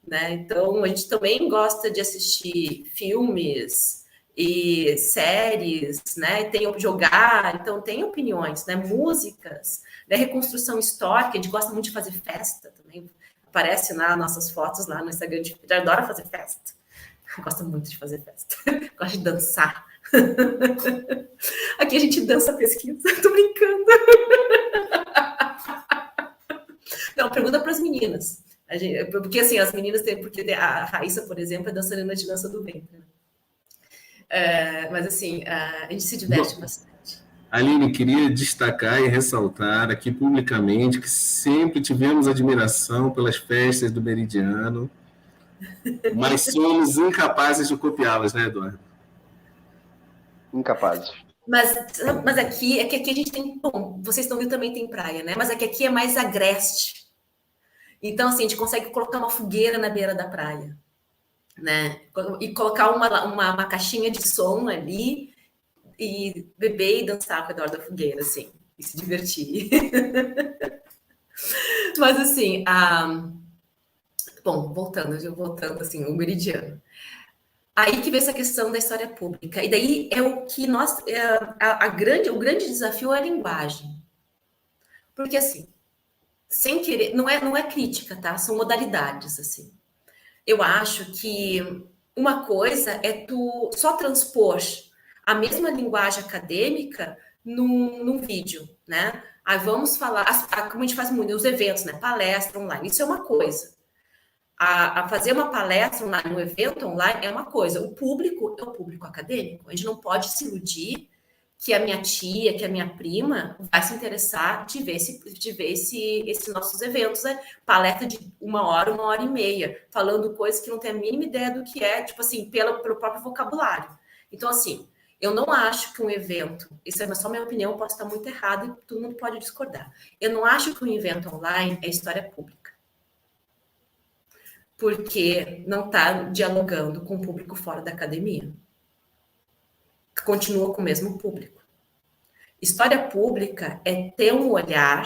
né, então a gente também gosta de assistir filmes e séries, né, jogar, então tem opiniões, né, músicas, né, reconstrução histórica, a gente gosta muito de fazer festa também, aparece nas nossas fotos lá no Instagram, a gente adora fazer festa. Gosta muito de fazer festa. Gosta de dançar. Aqui a gente dança pesquisa. Tô brincando. Não, pergunta para as meninas. Porque assim, as meninas têm... Porque a Raíssa, por exemplo, é dançarina de dança do ventre. Mas assim, a gente se diverte bastante. Aline, queria destacar e ressaltar aqui publicamente que sempre tivemos admiração pelas festas do Meridiano, mas somos incapazes de copiá-las, né, Eduardo? Incapazes. Mas aqui a gente tem... Bom, vocês estão vendo também tem praia, né? Mas aqui é mais agreste. Então, assim, a gente consegue colocar uma fogueira na beira da praia, né? E colocar uma caixinha de som ali e beber e dançar ao redor da fogueira, assim, e se divertir. Mas, assim, bom, voltando assim, o Meridiano. Aí que vem essa questão da história pública. E daí é o que o grande desafio é a linguagem. Porque, assim, sem querer, não é crítica, tá? São modalidades, assim. Eu acho que uma coisa é tu só transpor a mesma linguagem acadêmica num vídeo, né? Aí vamos falar, como a gente faz muito, os eventos, né? Palestra online, isso é uma coisa. A fazer uma palestra online, um evento online é uma coisa. O público é o público acadêmico. A gente não pode se iludir que a minha tia, que a minha prima vai se interessar de ver esses nossos eventos, né? Palestra de 1 hora e meia, falando coisas que não tem a mínima ideia do que é, tipo assim, pelo próprio vocabulário. Então, assim, eu não acho que um evento, isso é só minha opinião, posso estar muito errado e todo mundo pode discordar. Eu não acho que um evento online é história pública. Porque não está dialogando com o público fora da academia. Continua com o mesmo público. História pública é ter um olhar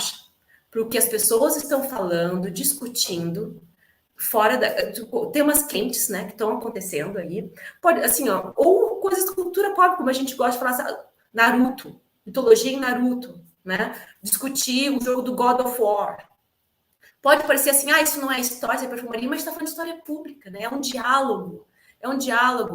para o que as pessoas estão falando, discutindo, fora temas quentes, né, que estão acontecendo aí. Pode, assim, ó, ou coisas de cultura pop, como a gente gosta de falar, Naruto, mitologia em Naruto, né? Discutir o jogo do God of War. Pode parecer assim, isso não é história, isso é perfumaria, mas está falando de história pública, né? É um diálogo,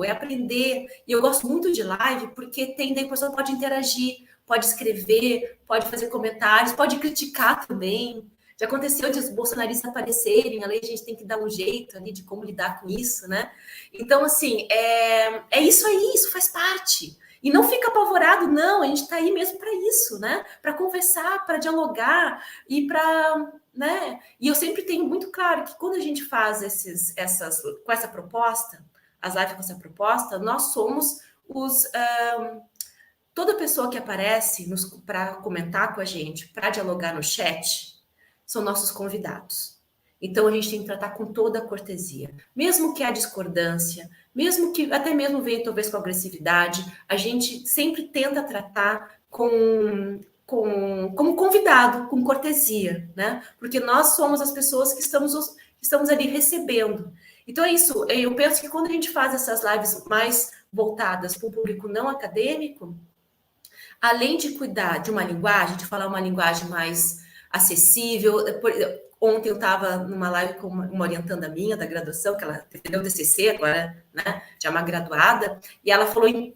é aprender. E eu gosto muito de live, porque daí a pessoa pode interagir, pode escrever, pode fazer comentários, pode criticar também. Já aconteceu de os bolsonaristas aparecerem, a gente tem que dar um jeito ali de como lidar com isso, né? Então, assim, é isso aí, isso faz parte. E não fica apavorado, não, a gente está aí mesmo para isso, né? Para conversar, para dialogar e para, né? E eu sempre tenho muito claro que quando a gente faz com essa proposta, as lives com essa proposta, nós somos toda pessoa que aparece para comentar com a gente, para dialogar no chat, são nossos convidados. Então a gente tem que tratar com toda a cortesia, mesmo que há discordância, mesmo que até mesmo venha talvez com agressividade, a gente sempre tenta tratar como convidado, com cortesia, né? Porque nós somos as pessoas que estamos ali recebendo. Então é isso, eu penso que quando a gente faz essas lives mais voltadas para o público não acadêmico, além de cuidar de uma linguagem, de falar uma linguagem mais acessível. Ontem eu estava numa live com uma orientanda minha da graduação, que ela defendeu o TCC agora, né, já é uma graduada, e ela falou em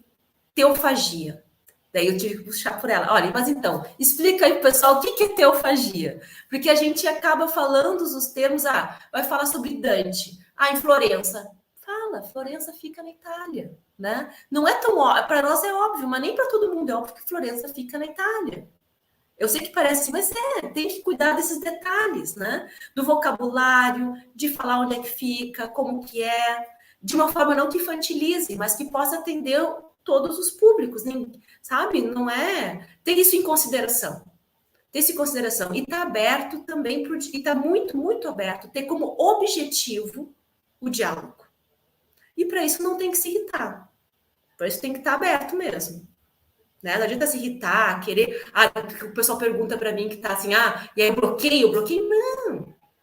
teofagia. Daí eu tive que puxar por ela. Olha, mas então, explica aí pro pessoal o que é teofagia. Porque a gente acaba falando os termos, vai falar sobre Dante. Em Florença. Fala, Florença fica na Itália, né? Não é tão óbvio, para nós é óbvio, mas nem para todo mundo é óbvio que Florença fica na Itália. Eu sei que parece assim, mas tem que cuidar desses detalhes, né? Do vocabulário, de falar onde é que fica, como que é, de uma forma não que infantilize, mas que possa atender todos os públicos, sabe? Não é... Ter isso em consideração. Ter isso em consideração. E está aberto também, e está muito, muito aberto, ter como objetivo o diálogo. E para isso não tem que se irritar. Para isso tem que estar aberto mesmo. Né? Não adianta se irritar, querer... o pessoal pergunta para mim que está assim, e aí bloqueio?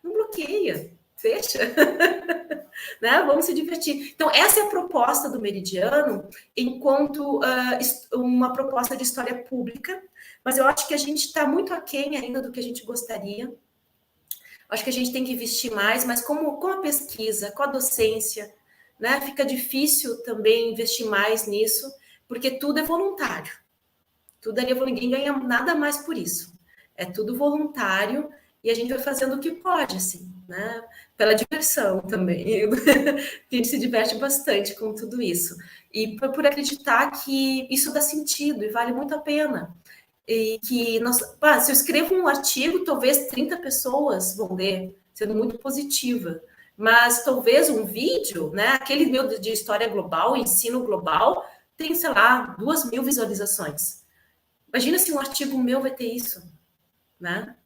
Não bloqueia. Fecha. Né? Vamos se divertir. Então, essa é a proposta do Meridiano, enquanto uma proposta de história pública, mas eu acho que a gente está muito aquém ainda do que a gente gostaria. Acho que a gente tem que investir mais, mas com a pesquisa, com a docência, né? Fica difícil também investir mais nisso, porque tudo é voluntário. Tudo ali, ninguém ganha nada mais por isso. É tudo voluntário e a gente vai fazendo o que pode, assim, né? Pela diversão também. A gente se diverte bastante com tudo isso. E por acreditar que isso dá sentido e vale muito a pena. E que, se eu escrevo um artigo, talvez 30 pessoas vão ler, sendo muito positiva. Mas talvez um vídeo, né? Aquele meu de história global, ensino global, tem, sei lá, 2.000 visualizações. Imagina se um artigo meu vai ter isso, né?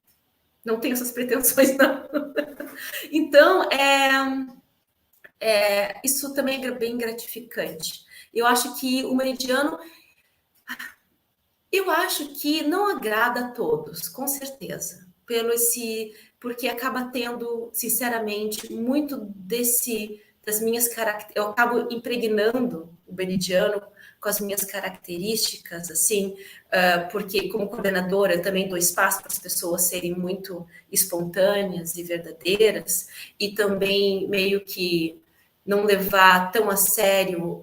Não tenho essas pretensões, não. Então, isso também é bem gratificante. Eu acho que o Meridiano, eu acho que não agrada a todos, com certeza, porque acaba tendo, sinceramente, muito das minhas características. Eu acabo impregnando o Meridiano com as minhas características, assim, porque como coordenadora eu também dou espaço para as pessoas serem muito espontâneas e verdadeiras, e também meio que não levar tão a sério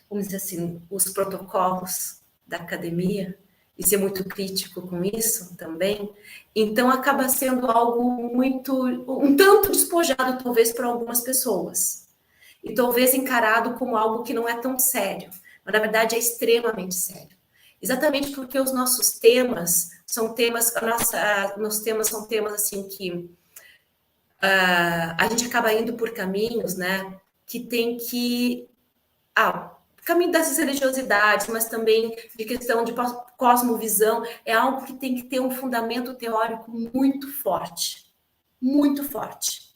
vamos dizer assim, os protocolos da academia, e ser muito crítico com isso também. Então acaba sendo algo um tanto despojado talvez para algumas pessoas. E talvez encarado como algo que não é tão sério, mas na verdade é extremamente sério. Exatamente porque os nossos temas são temas, nossos temas são temas assim que a gente acaba indo por caminhos, né, que tem que caminho dessas religiosidades, mas também de questão de cosmovisão, é algo que tem que ter um fundamento teórico muito forte, muito forte.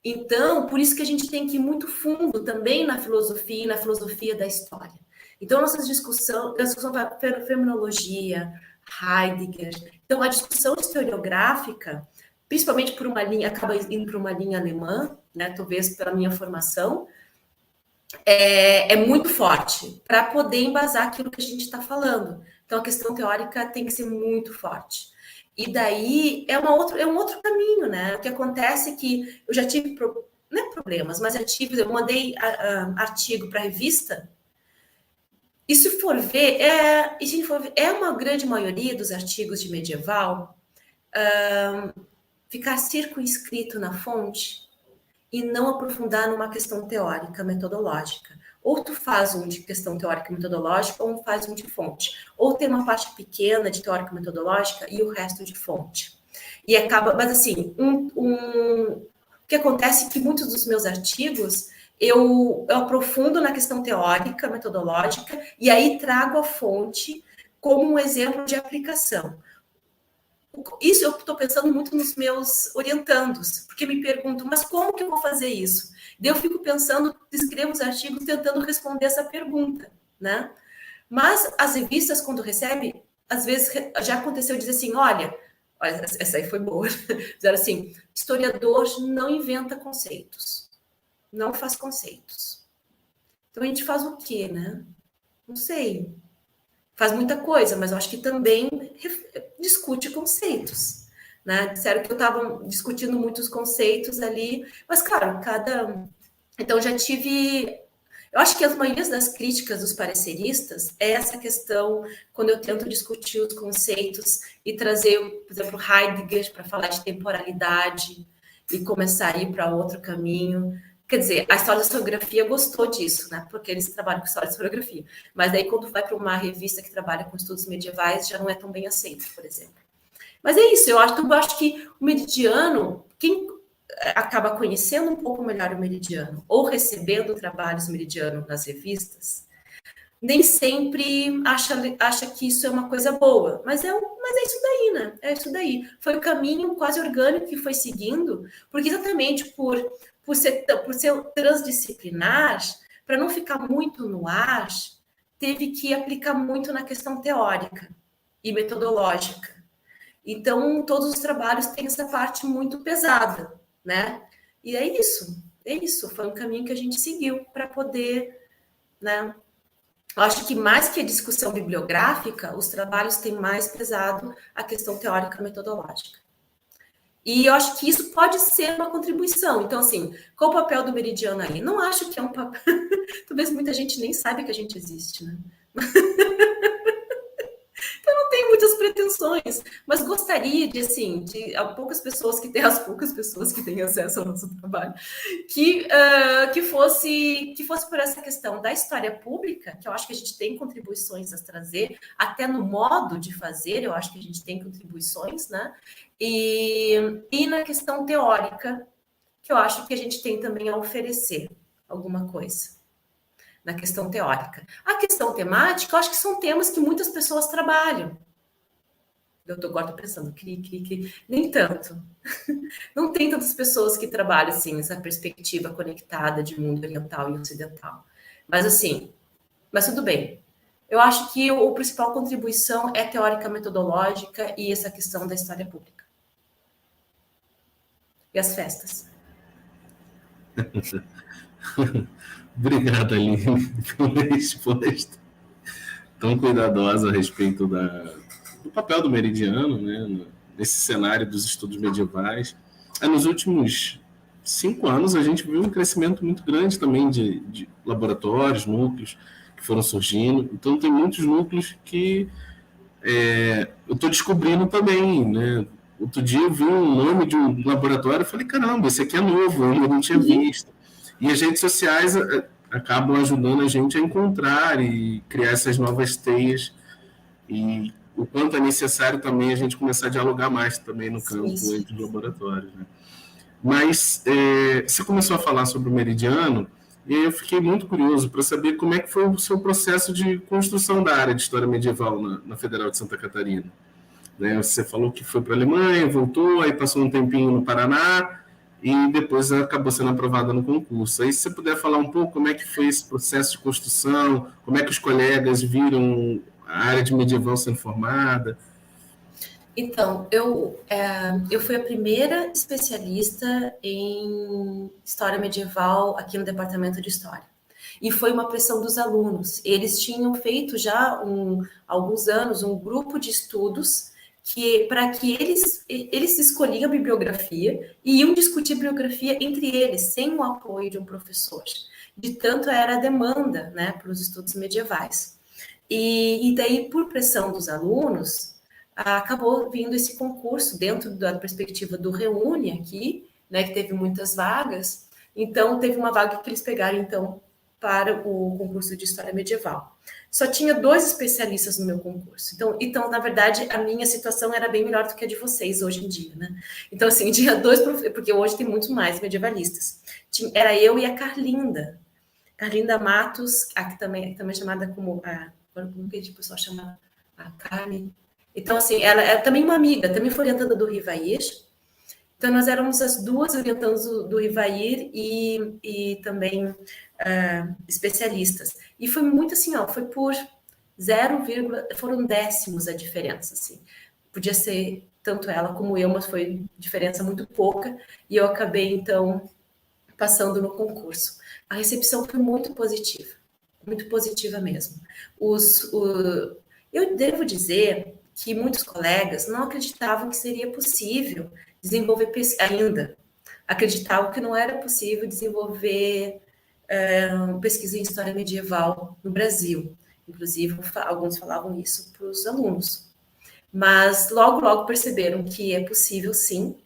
Então, por isso que a gente tem que ir muito fundo também na filosofia e na filosofia da história. Então, a discussão vai para fenomenologia, Heidegger. Então, a discussão historiográfica, principalmente por uma linha, acaba indo para uma linha alemã, né, talvez pela minha formação, é muito forte para poder embasar aquilo que a gente está falando. Então, a questão teórica tem que ser muito forte. E daí é um outro caminho, né? O que acontece é que eu já tive, não é problemas, mas eu mandei artigo para a revista, e se for ver, uma grande maioria dos artigos de medieval ficar circunscrito na fonte e não aprofundar numa questão teórica, metodológica. Ou tu faz um de questão teórica e metodológica, ou faz um de fonte. Ou tem uma parte pequena de teórica e metodológica e o resto de fonte. E acaba, mas assim, o que acontece é que muitos dos meus artigos eu aprofundo na questão teórica, metodológica, e aí trago a fonte como um exemplo de aplicação. Isso eu estou pensando muito nos meus orientandos, porque me perguntam, mas como que eu vou fazer isso? Daí eu fico pensando, escrevo os artigos tentando responder essa pergunta, né? Mas as revistas, quando recebem, às vezes já aconteceu dizer assim, olha, essa aí foi boa, dizer assim, historiador não inventa conceitos, não faz conceitos. Então a gente faz o quê, né? Não sei. Faz muita coisa, mas eu acho que também discute conceitos, né? Disseram que eu estava discutindo muitos conceitos ali, mas claro, então já tive. Eu acho que as maiorias das críticas dos pareceristas é essa questão, quando eu tento discutir os conceitos e trazer, por exemplo, Heidegger para falar de temporalidade e começar a ir para outro caminho. Quer dizer, a história da historiografia gostou disso, né? Porque eles trabalham com história da historiografia. Mas daí, quando vai para uma revista que trabalha com estudos medievais, já não é tão bem aceito, por exemplo. Mas é isso, eu acho que o Meridiano, quem acaba conhecendo um pouco melhor o Meridiano ou recebendo trabalhos Meridiano nas revistas, nem sempre acha que isso é uma coisa boa, mas é isso daí, né? É isso daí. Foi o caminho quase orgânico que foi seguindo, porque exatamente por ser transdisciplinar, para não ficar muito no ar, teve que aplicar muito na questão teórica e metodológica. Então, todos os trabalhos têm essa parte muito pesada, né? E é isso. Foi um caminho que a gente seguiu para poder, né? Eu acho que mais que a discussão bibliográfica, os trabalhos têm mais pesado a questão teórica metodológica. E eu acho que isso pode ser uma contribuição. Então, assim, qual o papel do Meridiano aí? Não acho que é um papel... Talvez muita gente nem saiba que a gente existe, né? Não tenho muitas pretensões, mas gostaria de, assim, de as poucas pessoas que têm acesso ao nosso trabalho, que fosse por essa questão da história pública, que eu acho que a gente tem contribuições a trazer, até no modo de fazer, eu acho que a gente tem contribuições, né? E na questão teórica, que eu acho que a gente tem também a oferecer alguma coisa. Na questão teórica. A questão temática, eu acho que são temas que muitas pessoas trabalham. Eu agora estou pensando, nem tanto. Não tem tantas pessoas que trabalham assim, essa perspectiva conectada de mundo oriental e ocidental. Mas assim, tudo bem. Eu acho que a principal contribuição é teórica metodológica e essa questão da história pública. E as festas. Obrigado, Aline, pela resposta tão cuidadosa a respeito do papel do Meridiano, né, nesse cenário dos estudos medievais. Nos últimos 5 anos, a gente viu um crescimento muito grande também de laboratórios, núcleos que foram surgindo. Então, tem muitos núcleos que eu estou descobrindo também, né? Outro dia eu vi um nome de um laboratório e falei, caramba, esse aqui é novo, eu não tinha visto. E as redes sociais acabam ajudando a gente a encontrar e criar essas novas teias. E o quanto é necessário também a gente começar a dialogar mais também no campo entre os laboratórios, né? Mas você começou a falar sobre o Meridiano e eu fiquei muito curioso para saber como é que foi o seu processo de construção da área de História Medieval na Federal de Santa Catarina. Né? Você falou que foi para a Alemanha, voltou, aí passou um tempinho no Paraná e depois acabou sendo aprovada no concurso. Aí, se você puder falar um pouco como é que foi esse processo de construção, como é que os colegas viram a área de medieval sendo formada? Então, eu fui a primeira especialista em história medieval aqui no departamento de história. E foi uma pressão dos alunos. Eles tinham feito já alguns anos um grupo de estudos para que eles escolhiam a bibliografia e iam discutir a bibliografia entre eles, sem o apoio de um professor. De tanto era a demanda, né, para os estudos medievais. E daí, por pressão dos alunos, acabou vindo esse concurso dentro da perspectiva do Reúne aqui, né, que teve muitas vagas. Então, teve uma vaga que eles pegaram, então, para o concurso de História Medieval. Só tinha 2 especialistas no meu concurso. Então, na verdade, a minha situação era bem melhor do que a de vocês hoje em dia, né? Então, assim, tinha 2, porque hoje tem muito mais medievalistas. Era eu e a Carlinda Matos, a que também é chamada como como que o pessoal chama? A Carmen. Então, assim, ela é também uma amiga, também foi orientanda do Rivair. Então, nós éramos as 2 orientandas do Rivair e também especialistas. E foi muito assim, foi por 0, foram décimos a diferença, assim. Podia ser tanto ela como eu, mas foi diferença muito pouca. E eu acabei, então, passando no concurso. A recepção foi muito positiva mesmo. Eu devo dizer que muitos colegas não acreditavam que seria possível desenvolver ainda. Acreditavam que não era possível desenvolver pesquisa em história medieval no Brasil. Inclusive, alguns falavam isso para os alunos. Mas logo perceberam que é possível, sim.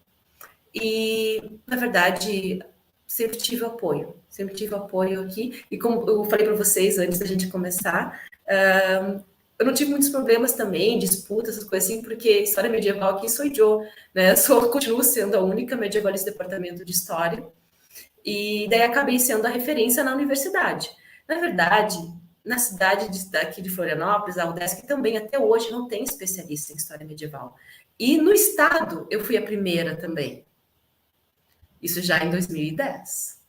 E, na verdade, sempre tive apoio aqui. E como eu falei para vocês antes da gente começar, eu não tive muitos problemas também, disputas, essas coisas assim, porque história medieval aqui sou eu, né? Continuo sendo a única medievalista do departamento de história. E daí acabei sendo a referência na universidade. Na verdade, na cidade daqui de Florianópolis, a UDESC também até hoje não tem especialista em história medieval. E no estado eu fui a primeira também. Isso já em 2010.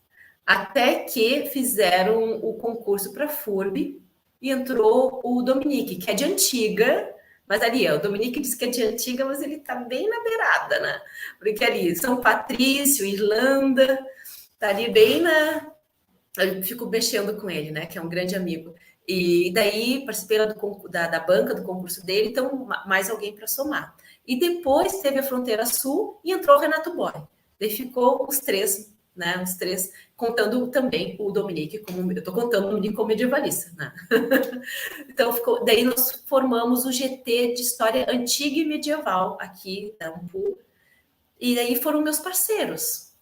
Até que fizeram o concurso para a FURB e entrou o Dominique, que é de antiga, mas ali, o Dominique disse que é de antiga, mas ele está bem na beirada, né? Porque ali, São Patrício, Irlanda, está ali bem na... Eu fico mexendo com ele, né? Que é um grande amigo. E daí participei da banca do concurso dele, então mais alguém para somar. E depois teve a Fronteira Sul e entrou o Renato Boy. Daí ficou os 3, né? Os 3, contando também o Dominique, como eu estou contando o Dominique como medievalista, né? Então, daí nós formamos o GT de História Antiga e Medieval aqui da Ampul. E daí foram meus parceiros.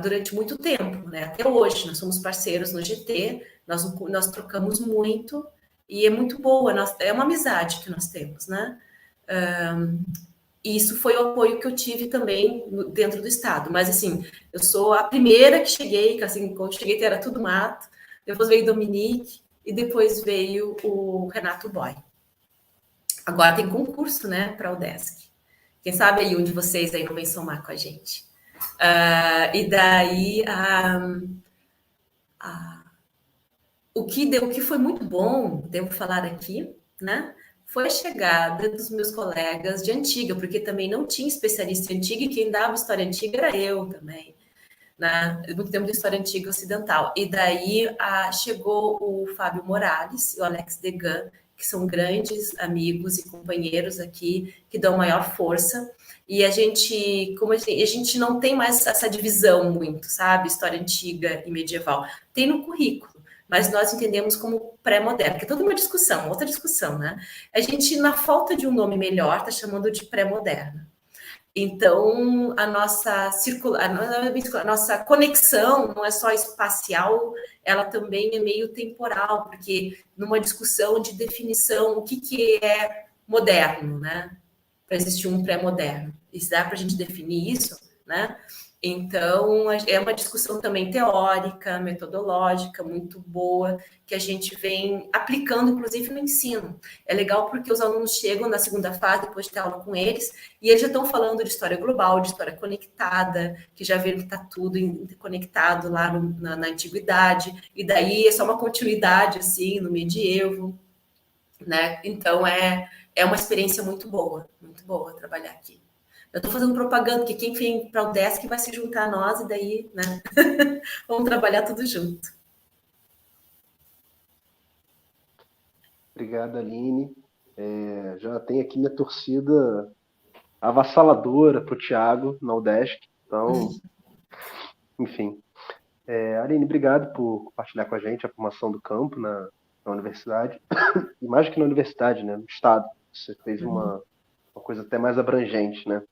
Durante muito tempo, né? Até hoje, nós somos parceiros no GT, nós trocamos muito, e é muito boa, é uma amizade que nós temos, né? E isso foi o apoio que eu tive também dentro do estado. Mas, assim, eu sou a primeira que cheguei, que assim, quando eu cheguei era tudo mato, depois veio o Dominique, e depois veio o Renato Boy. Agora tem concurso, né, para a UDESC. Quem sabe aí um de vocês aí não vem somar com a gente. E daí, o que foi muito bom, devo falar aqui, né? Foi a chegada dos meus colegas de antiga, porque também não tinha especialista em antiga, e quem dava história antiga era eu também, né? Muito tempo de história antiga ocidental. E daí chegou o Fábio Morales e o Alex Degan, que são grandes amigos e companheiros aqui, que dão maior força. E a gente não tem mais essa divisão muito, sabe? História antiga e medieval. Tem no currículo, mas nós entendemos como pré-moderno, que é toda uma discussão, outra discussão, né? A gente, na falta de um nome melhor, está chamando de pré-moderno. Então, a nossa conexão não é só espacial, ela também é meio temporal, porque numa discussão de definição, o que é moderno, né? Para existir um pré-moderno. E se dá para a gente definir isso, né? Então, é uma discussão também teórica, metodológica, muito boa, que a gente vem aplicando, inclusive, no ensino. É legal porque os alunos chegam na segunda fase, depois de ter aula com eles, e eles já estão falando de história global, de história conectada, que já viram que está tudo interconectado lá na antiguidade, e daí é só uma continuidade, assim, no medievo, né? Então, é uma experiência muito boa trabalhar aqui. Eu estou fazendo propaganda, que quem vem para o UDESC vai se juntar a nós, e daí, né? Vamos trabalhar tudo junto. Obrigado, Aline. Já tem aqui minha torcida avassaladora para o Thiago na UDESC. Então, enfim. Aline, obrigado por compartilhar com a gente a formação do campo na universidade. E mais que na universidade, né? No estado. Você fez uma coisa até mais abrangente, né?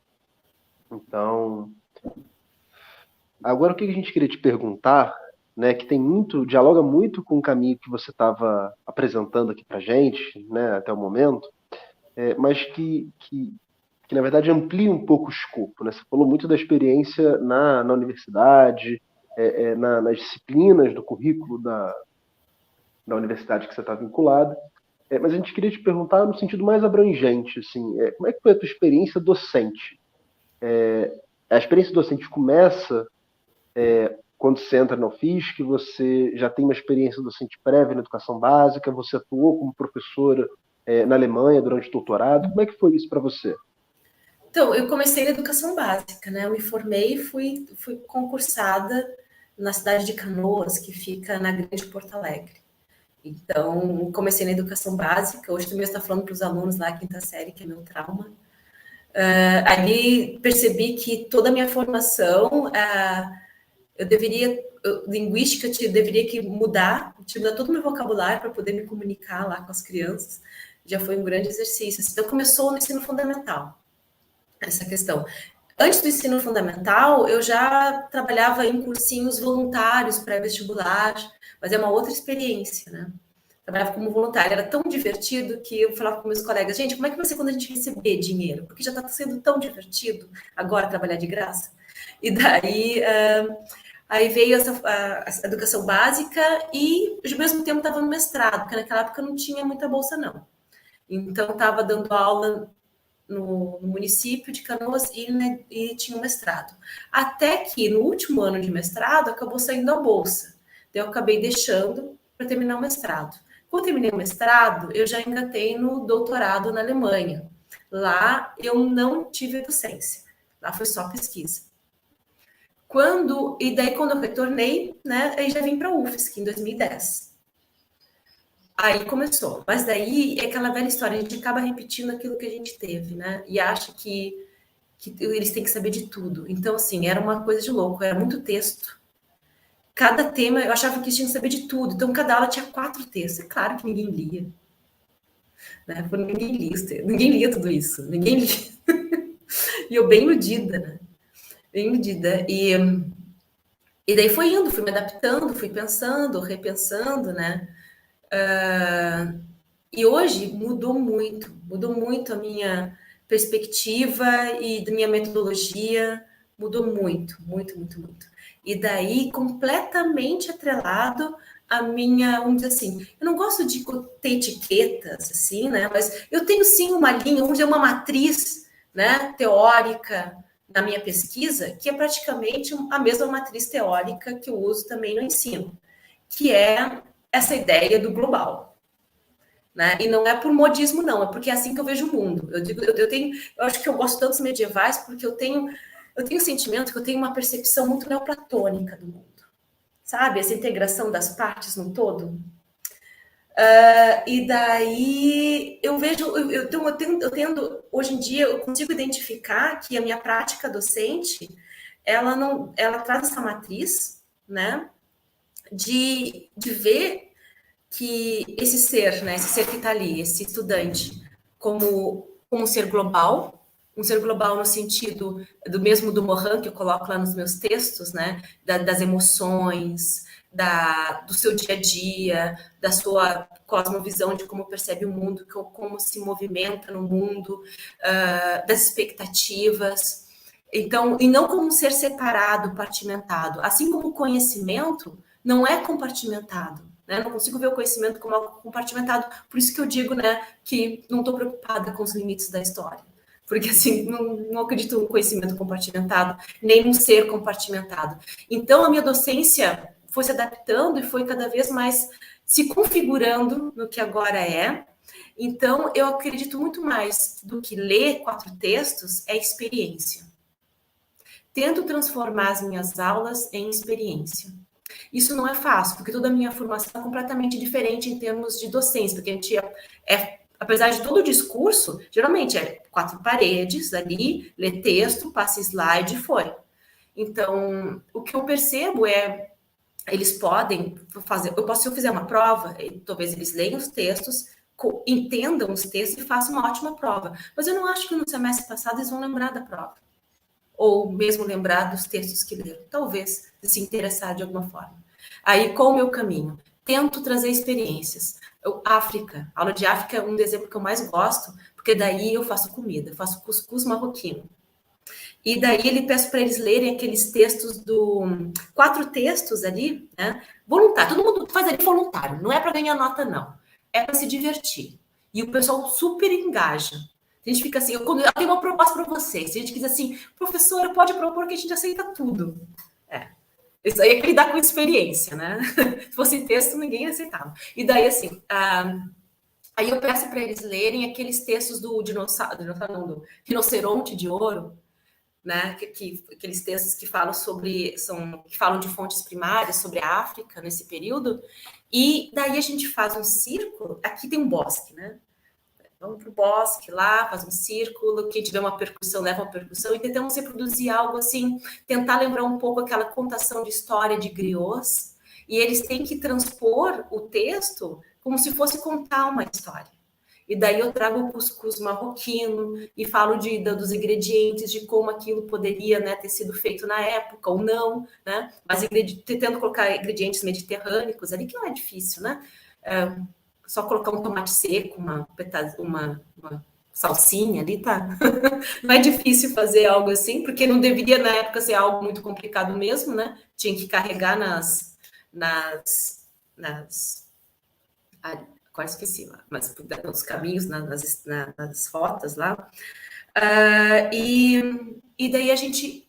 Então, Agora, o que a gente queria te perguntar, né, que dialoga muito com o caminho que você estava apresentando aqui para gente, né, até o momento, mas que, na verdade, amplia um pouco o escopo, né? Você falou muito da experiência na universidade, nas disciplinas do currículo da universidade que você está vinculada, mas a gente queria te perguntar no sentido mais abrangente, assim, como é que foi a tua experiência docente? A experiência docente começa quando você entra na UFSC, você já tem uma experiência docente prévia na educação básica, você atuou como professora na Alemanha durante o doutorado, como é que foi isso para você? Então, eu comecei na educação básica, né? Eu me formei e fui concursada na cidade de Canoas, que fica na Grande Porto Alegre. Então, comecei na educação básica. Hoje também está falando para os alunos lá, quinta série, que é meu trauma. Ali percebi que toda a minha formação, linguística, eu deveria que mudar todo o meu vocabulário para poder me comunicar lá com as crianças. Já foi um grande exercício. Então, começou no ensino fundamental, essa questão. Antes do ensino fundamental, eu já trabalhava em cursinhos voluntários pré-vestibular, mas é uma outra experiência, né? Trabalhava como voluntária, era tão divertido que eu falava com meus colegas, gente, como é que vai ser quando a gente receber dinheiro? Porque já está sendo tão divertido agora trabalhar de graça. E daí, aí veio a educação básica e, ao mesmo tempo, estava no mestrado, porque naquela época não tinha muita bolsa, não. Então, estava dando aula no município de Canoas e tinha um mestrado. Até que, no último ano de mestrado, acabou saindo a bolsa. Então, eu acabei deixando para terminar o mestrado. Quando terminei o mestrado, eu já engatei no doutorado na Alemanha. Lá, eu não tive docência. Lá foi só pesquisa. Quando eu retornei, né, aí já vim para a UFSC em 2010. Aí começou. Mas daí é aquela velha história, a gente acaba repetindo aquilo que a gente teve, né? E acha que eles têm que saber de tudo. Então, assim, era uma coisa de louco, era muito texto. Cada tema, eu achava que eles tinham que saber de tudo. Então, cada aula tinha 4 textos. É claro que ninguém lia. Né? Ninguém lia tudo isso. Ninguém lia. E eu bem iludida, né? Bem iludida. E daí foi indo, fui me adaptando, fui pensando, repensando, né? E hoje mudou muito a minha perspectiva e da minha metodologia, mudou muito, muito, muito, muito. E daí, completamente atrelado à minha, vamos dizer assim, eu não gosto de ter etiquetas, assim, né? Mas eu tenho sim uma linha, vamos dizer, uma matriz, né, teórica na minha pesquisa, que é praticamente a mesma matriz teórica que eu uso também no ensino, que é essa ideia do global. Né? E não é por modismo, não, é porque é assim que eu vejo o mundo. Eu acho que eu gosto tanto dos medievais porque eu tenho o sentimento que eu tenho uma percepção muito neoplatônica do mundo, sabe? Essa integração das partes no todo. E daí eu vejo, eu tendo, hoje em dia, eu consigo identificar que a minha prática docente, ela traz essa matriz, né? De ver que esse ser, né, esse ser que está ali, esse estudante, como um ser global, um ser global no sentido do Morin, que eu coloco lá nos meus textos, né, das emoções, do seu dia a dia, da sua cosmovisão de como percebe o mundo, como se movimenta no mundo, das expectativas. Então, e não como um ser separado, compartimentado. Assim como o conhecimento não é compartimentado. Né? Não consigo ver o conhecimento como algo compartimentado. Por isso que eu digo, né, que não estou preocupada com os limites da história. Porque, assim, não acredito no conhecimento compartimentado, nem num ser compartimentado. Então, a minha docência foi se adaptando e foi cada vez mais se configurando no que agora é. Então, eu acredito muito mais do que ler 4 textos, é experiência. Tento transformar as minhas aulas em experiência. Isso não é fácil, porque toda a minha formação é completamente diferente em termos de docência, porque a gente apesar de todo o discurso, geralmente é 4 paredes ali, lê texto, passa slide e foi. Então, o que eu percebo eles podem fazer, se eu fizer uma prova, talvez eles leiam os textos, entendam os textos e façam uma ótima prova. Mas eu não acho que no semestre passado eles vão lembrar da prova. ou mesmo lembrar dos textos que leram, talvez se interessar de alguma forma. Aí, qual o meu caminho? Tento trazer experiências. África, aula de África é um exemplo que eu mais gosto, porque daí eu faço comida, eu faço cuscuz marroquino. E daí ele peço para eles lerem aqueles textos 4 textos ali, né? Voluntário, todo mundo faz ali voluntário, não é para ganhar nota, não. É para se divertir. E o pessoal super engaja. A gente fica assim, eu tenho uma proposta para vocês. A gente diz assim, professora, pode propor que a gente aceita tudo. Isso aí é que lidar com experiência, né? Se fosse texto, ninguém aceitava. E daí, assim, aí eu peço para eles lerem aqueles textos do rinoceronte de ouro, né? Aqueles textos que falam que falam de fontes primárias sobre a África nesse período. E daí a gente faz um círculo. Aqui tem um bosque, né? Vamos para o bosque lá, faz um círculo, quem tiver uma percussão, leva uma percussão, e tentamos reproduzir algo assim, tentar lembrar um pouco aquela contação de história de griots, e eles têm que transpor o texto como se fosse contar uma história. E daí eu trago o cuscuz marroquino e falo dos ingredientes, de como aquilo poderia, né, ter sido feito na época ou não, né? Mas tentando colocar ingredientes mediterrâneos ali, que não é difícil, né? Só colocar um tomate seco, uma salsinha ali, tá? Não é difícil fazer algo assim, porque não deveria, na época, ser algo muito complicado mesmo, né? Tinha que carregar quase esqueci lá, mas nos caminhos, nas rotas lá. E daí a gente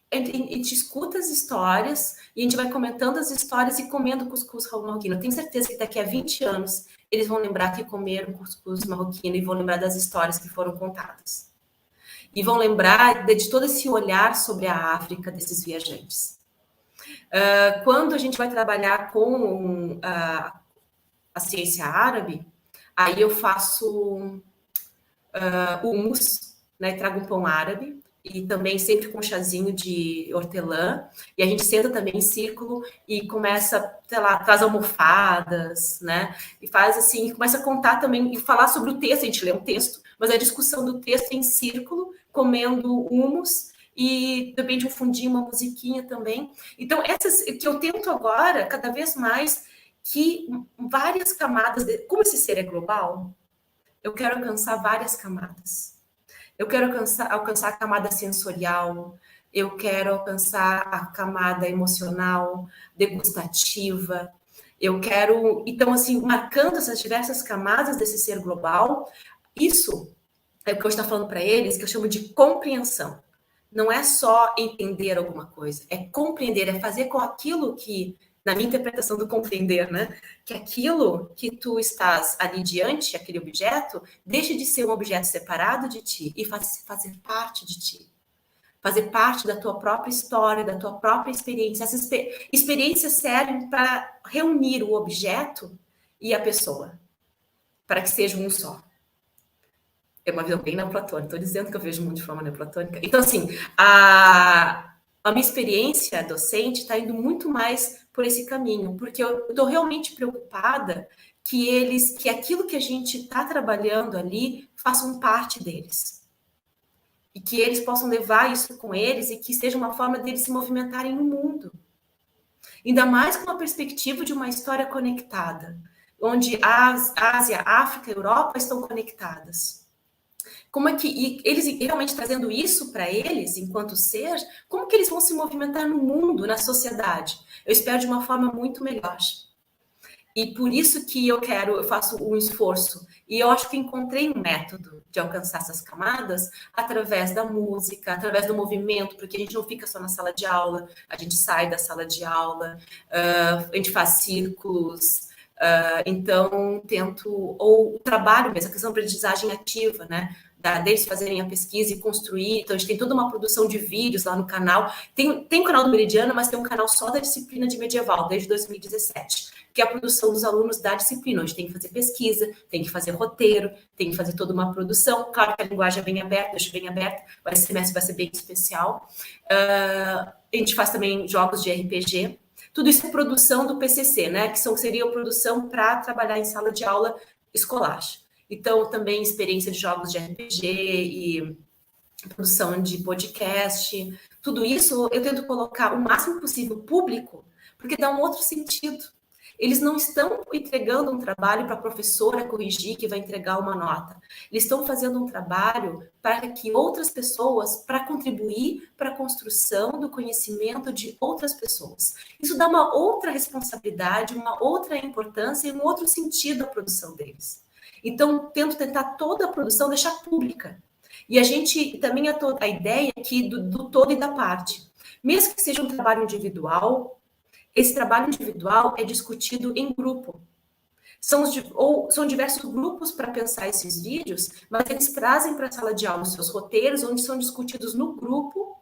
escuta as histórias e a gente vai comentando as histórias e comendo cuscuz marroquino. Eu tenho certeza que daqui a 20 anos eles vão lembrar que comeram cuscuz marroquino e vão lembrar das histórias que foram contadas. E vão lembrar de todo esse olhar sobre a África desses viajantes. Quando a gente vai trabalhar com a ciência árabe, aí eu faço hummus, né? Trago um pão árabe, e também sempre com um chazinho de hortelã, e a gente senta também em círculo e começa, sei lá, traz almofadas, né? E faz assim, começa a contar também e falar sobre o texto, a gente lê um texto, mas a discussão do texto em círculo, comendo hummus, e também de um fundinho, uma musiquinha também. Então, essas que eu tento agora, cada vez mais, que várias camadas, como esse ser é global, eu quero alcançar várias camadas. Eu quero alcançar a camada sensorial, eu quero alcançar a camada emocional, degustativa, eu quero... Então, assim, marcando essas diversas camadas desse ser global, isso é o que eu estou falando para eles, que eu chamo de compreensão. Não é só entender alguma coisa, é compreender, é fazer com aquilo que, na minha interpretação do compreender, né? Que aquilo que tu estás ali diante, aquele objeto, deixe de ser um objeto separado de ti e fazer parte de ti. Fazer parte da tua própria história, da tua própria experiência. Essas experiências servem para reunir o objeto e a pessoa, para que seja um só. É uma visão bem neoplatônica. Estou dizendo que eu vejo muito de forma neoplatônica. Então, assim, a minha experiência docente está indo muito mais por esse caminho, porque eu estou realmente preocupada que aquilo que a gente está trabalhando ali façam parte deles. E que eles possam levar isso com eles e que seja uma forma deles se movimentarem no mundo. Ainda mais com a perspectiva de uma história conectada, onde a Ásia, a África e a Europa estão conectadas. Como é que eles realmente trazendo isso para eles, enquanto ser, como que eles vão se movimentar no mundo, na sociedade? Eu espero de uma forma muito melhor. E por isso que eu faço um esforço. E eu acho que encontrei um método de alcançar essas camadas através da música, através do movimento, porque a gente não fica só na sala de aula, a gente sai da sala de aula, a gente faz círculos. Então, ou o trabalho mesmo, a questão de aprendizagem ativa, né? Deles fazerem a pesquisa e construir. Então, a gente tem toda uma produção de vídeos lá no canal. Tem um canal do Meridiano, mas tem um canal só da disciplina de medieval, desde 2017, que é a produção dos alunos da disciplina. A gente tem que fazer pesquisa, tem que fazer roteiro, tem que fazer toda uma produção. Claro que a linguagem é bem aberta, deixo bem aberta, mas esse semestre vai ser bem especial. A gente faz também jogos de RPG. Tudo isso é produção do PCC, né? Que seria produção para trabalhar em sala de aula escolar. Então, também experiência de jogos de RPG produção de podcast, tudo isso eu tento colocar o máximo possível público, porque dá um outro sentido. Eles não estão entregando um trabalho para a professora corrigir, que vai entregar uma nota. Eles estão fazendo um trabalho para que outras pessoas, para contribuir para a construção do conhecimento de outras pessoas. Isso dá uma outra responsabilidade, uma outra importância e um outro sentido à produção deles. Então, tento tentar toda a produção deixar pública. E a gente também a ideia aqui do todo e da parte. Mesmo que seja um trabalho individual, esse trabalho individual é discutido em grupo. São diversos grupos para pensar esses vídeos, mas eles trazem para a sala de aula os seus roteiros, onde são discutidos no grupo,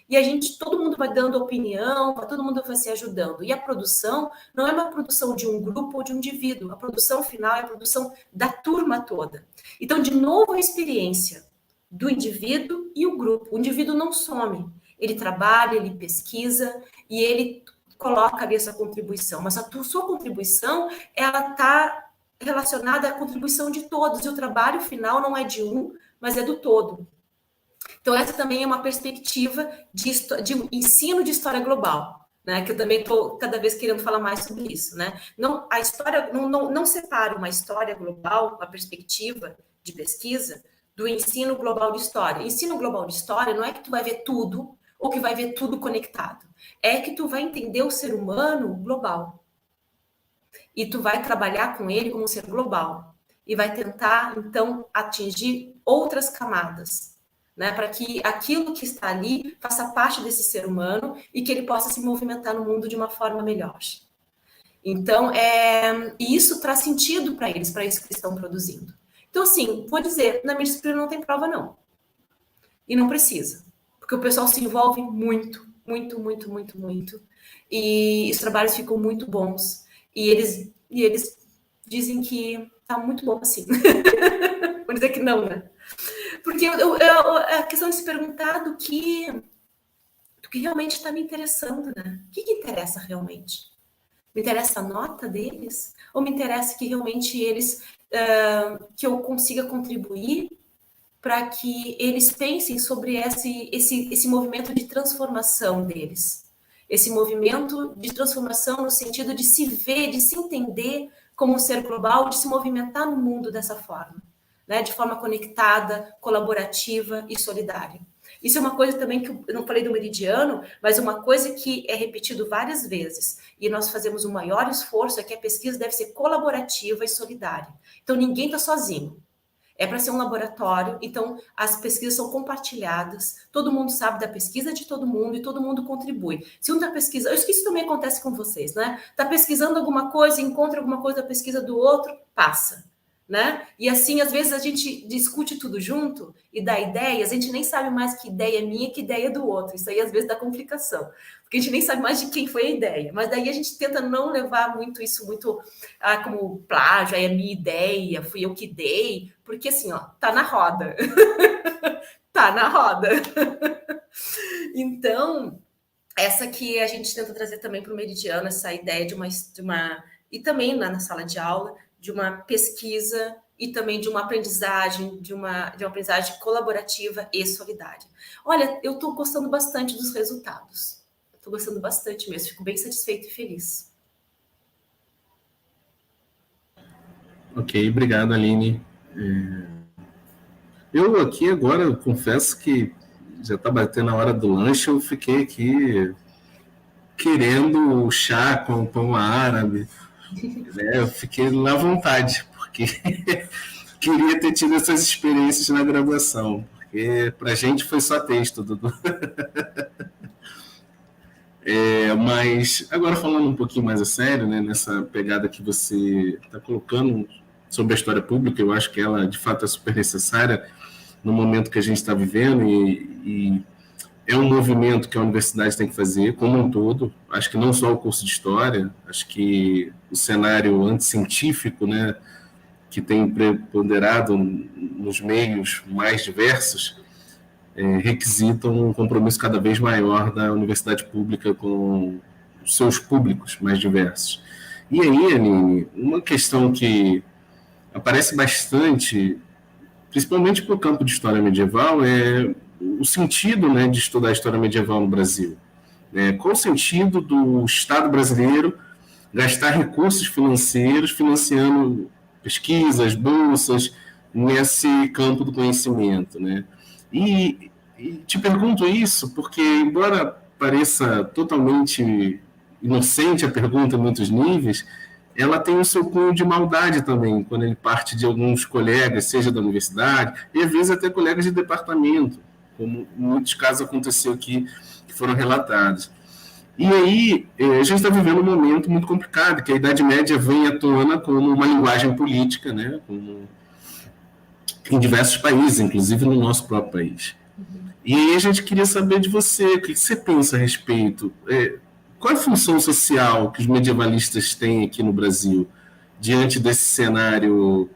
e todo mundo vai dando opinião, todo mundo vai se ajudando. E a produção não é uma produção de um grupo ou de um indivíduo, a produção final é a produção da turma toda. Então, de novo, a experiência do indivíduo e o grupo. O indivíduo não some, ele trabalha, ele pesquisa, e ele coloca ali essa contribuição, mas a sua contribuição, ela está relacionada à contribuição de todos, e o trabalho final não é de um, mas é do todo. Então, essa também é uma perspectiva de ensino de história global, né? Que eu também estou cada vez querendo falar mais sobre isso, né? Não, a história não separa uma história global, uma perspectiva de pesquisa, do ensino global de história. Ensino global de história não é que tu vai ver tudo, ou que vai ver tudo conectado. É que tu vai entender o ser humano global. E tu vai trabalhar com ele como um ser global. E vai tentar, então, atingir outras camadas, né? Para que aquilo que está ali faça parte desse ser humano e que ele possa se movimentar no mundo de uma forma melhor. Então, e isso traz sentido para eles, para isso que eles estão produzindo. Então, assim, vou dizer, na minha disciplina não tem prova, não. E não precisa. Porque o pessoal se envolve muito, muito, muito, muito, muito. E os trabalhos ficam muito bons. E eles dizem que tá muito bom assim. Vou dizer que não, né? Porque a questão de se perguntar do que realmente está me interessando, né? O que interessa realmente? Me interessa a nota deles? Ou me interessa que realmente que eu consiga contribuir para que eles pensem sobre esse movimento de transformação deles. Esse movimento de transformação no sentido de se ver, de se entender como um ser global, de se movimentar no mundo dessa forma, né? De forma conectada, colaborativa e solidária. Isso é uma coisa também que eu não falei do meridiano, mas uma coisa que é repetido várias vezes, e nós fazemos um maior esforço, é que a pesquisa deve ser colaborativa e solidária. Então, ninguém está sozinho. É para ser um laboratório, então as pesquisas são compartilhadas, todo mundo sabe da pesquisa de todo mundo e todo mundo contribui. Se um está pesquisando, eu acho que isso também acontece com vocês, né? Está pesquisando alguma coisa, encontra alguma coisa da pesquisa do outro, passa, né? E assim, às vezes a gente discute tudo junto e dá ideias, a gente nem sabe mais que ideia é minha, que ideia é do outro. Isso aí às vezes dá complicação, porque a gente nem sabe mais de quem foi a ideia. Mas daí a gente tenta não levar muito isso como plágio, é a minha ideia, fui eu que dei, porque assim, ó, tá na roda. Tá na roda. Então, essa que a gente tenta trazer também para o Meridiano, essa ideia de uma e também na sala de aula, de uma pesquisa e também de uma aprendizagem, de uma aprendizagem colaborativa e solidária. Olha, eu estou gostando bastante dos resultados. Estou gostando bastante mesmo, fico bem satisfeita e feliz. Ok, obrigado, Aline. Eu aqui agora, confesso que já está batendo a hora do lanche, eu fiquei aqui querendo o chá com pão árabe. Eu fiquei na vontade, porque queria ter tido essas experiências na graduação, porque para a gente foi só texto, Dudu. Mas agora falando um pouquinho mais a sério, né, nessa pegada que você está colocando sobre a história pública, eu acho que ela de fato é super necessária no momento que a gente está vivendo e é um movimento que a universidade tem que fazer como um todo. Acho que não só o curso de História, acho que o cenário anticientífico, né, que tem preponderado nos meios mais diversos, requisitam um compromisso cada vez maior da universidade pública com os seus públicos mais diversos. E aí, Aline, uma questão que aparece bastante, principalmente para o campo de História Medieval, é o sentido, né, de estudar a história medieval no Brasil. Qual o sentido do Estado brasileiro gastar recursos financeiros financiando pesquisas, bolsas nesse campo do conhecimento, né? E te pergunto isso porque, embora pareça totalmente inocente a pergunta em muitos níveis, ela tem o seu cunho de maldade também, quando ele parte de alguns colegas, seja da universidade, e às vezes até colegas de departamento, como em muitos casos aconteceu aqui, que foram relatados. E aí, a gente está vivendo um momento muito complicado, que a Idade Média vem à tona como uma linguagem política, né, como em diversos países, inclusive no nosso próprio país. E aí a gente queria saber de você, o que você pensa a respeito? Qual é a função social que os medievalistas têm aqui no Brasil, diante desse cenário,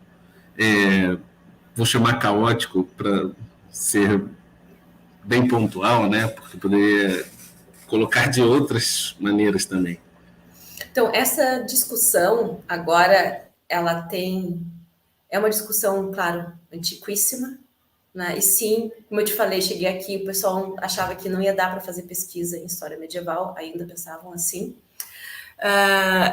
vou chamar caótico, para ser bem pontual, né, porque poderia colocar de outras maneiras também. Então, essa discussão agora, ela é uma discussão, claro, antiquíssima, né? E sim, como eu te falei, cheguei aqui, o pessoal achava que não ia dar para fazer pesquisa em história medieval, ainda pensavam assim.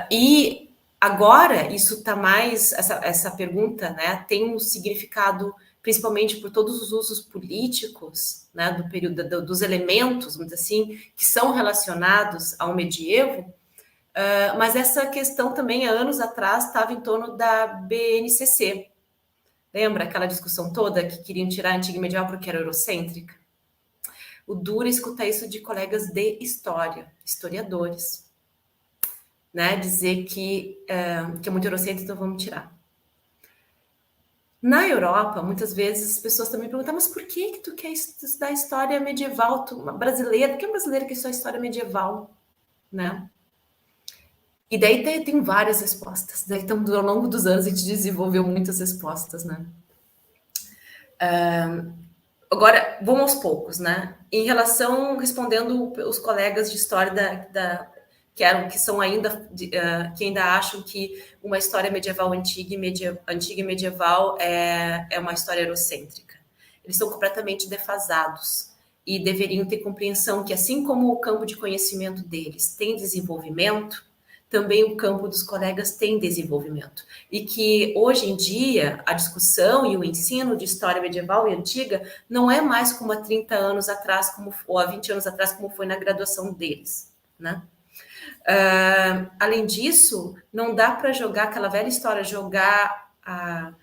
E agora, isso está mais, essa pergunta, né, tem um significado, principalmente por todos os usos políticos, né, do período dos elementos, vamos dizer assim, que são relacionados ao medievo, mas essa questão também, há anos atrás, estava em torno da BNCC. Lembra aquela discussão toda que queriam tirar a antiga medieval porque era eurocêntrica? O duro é escutar isso de colegas de história, historiadores, né? Dizer que é muito eurocêntrico, então vamos tirar. Na Europa, muitas vezes as pessoas também perguntam, mas por que tu quer estudar história medieval? Tu, uma brasileira, por que brasileira quer estudar história medieval? Né? E daí tem várias respostas. Daí, então, ao longo dos anos, a gente desenvolveu muitas respostas, né? Agora, vamos aos poucos, né? Em relação, respondendo os colegas de história que são ainda, que ainda acham que uma história medieval antiga e medieval é uma história eurocêntrica. Eles são completamente defasados e deveriam ter compreensão que, assim como o campo de conhecimento deles tem desenvolvimento, também o campo dos colegas tem desenvolvimento. E que, hoje em dia, a discussão e o ensino de história medieval e antiga não é mais como há 30 anos atrás, ou há 20 anos atrás, como foi na graduação deles, né? Além disso, não dá para jogar aquela velha história, jogar a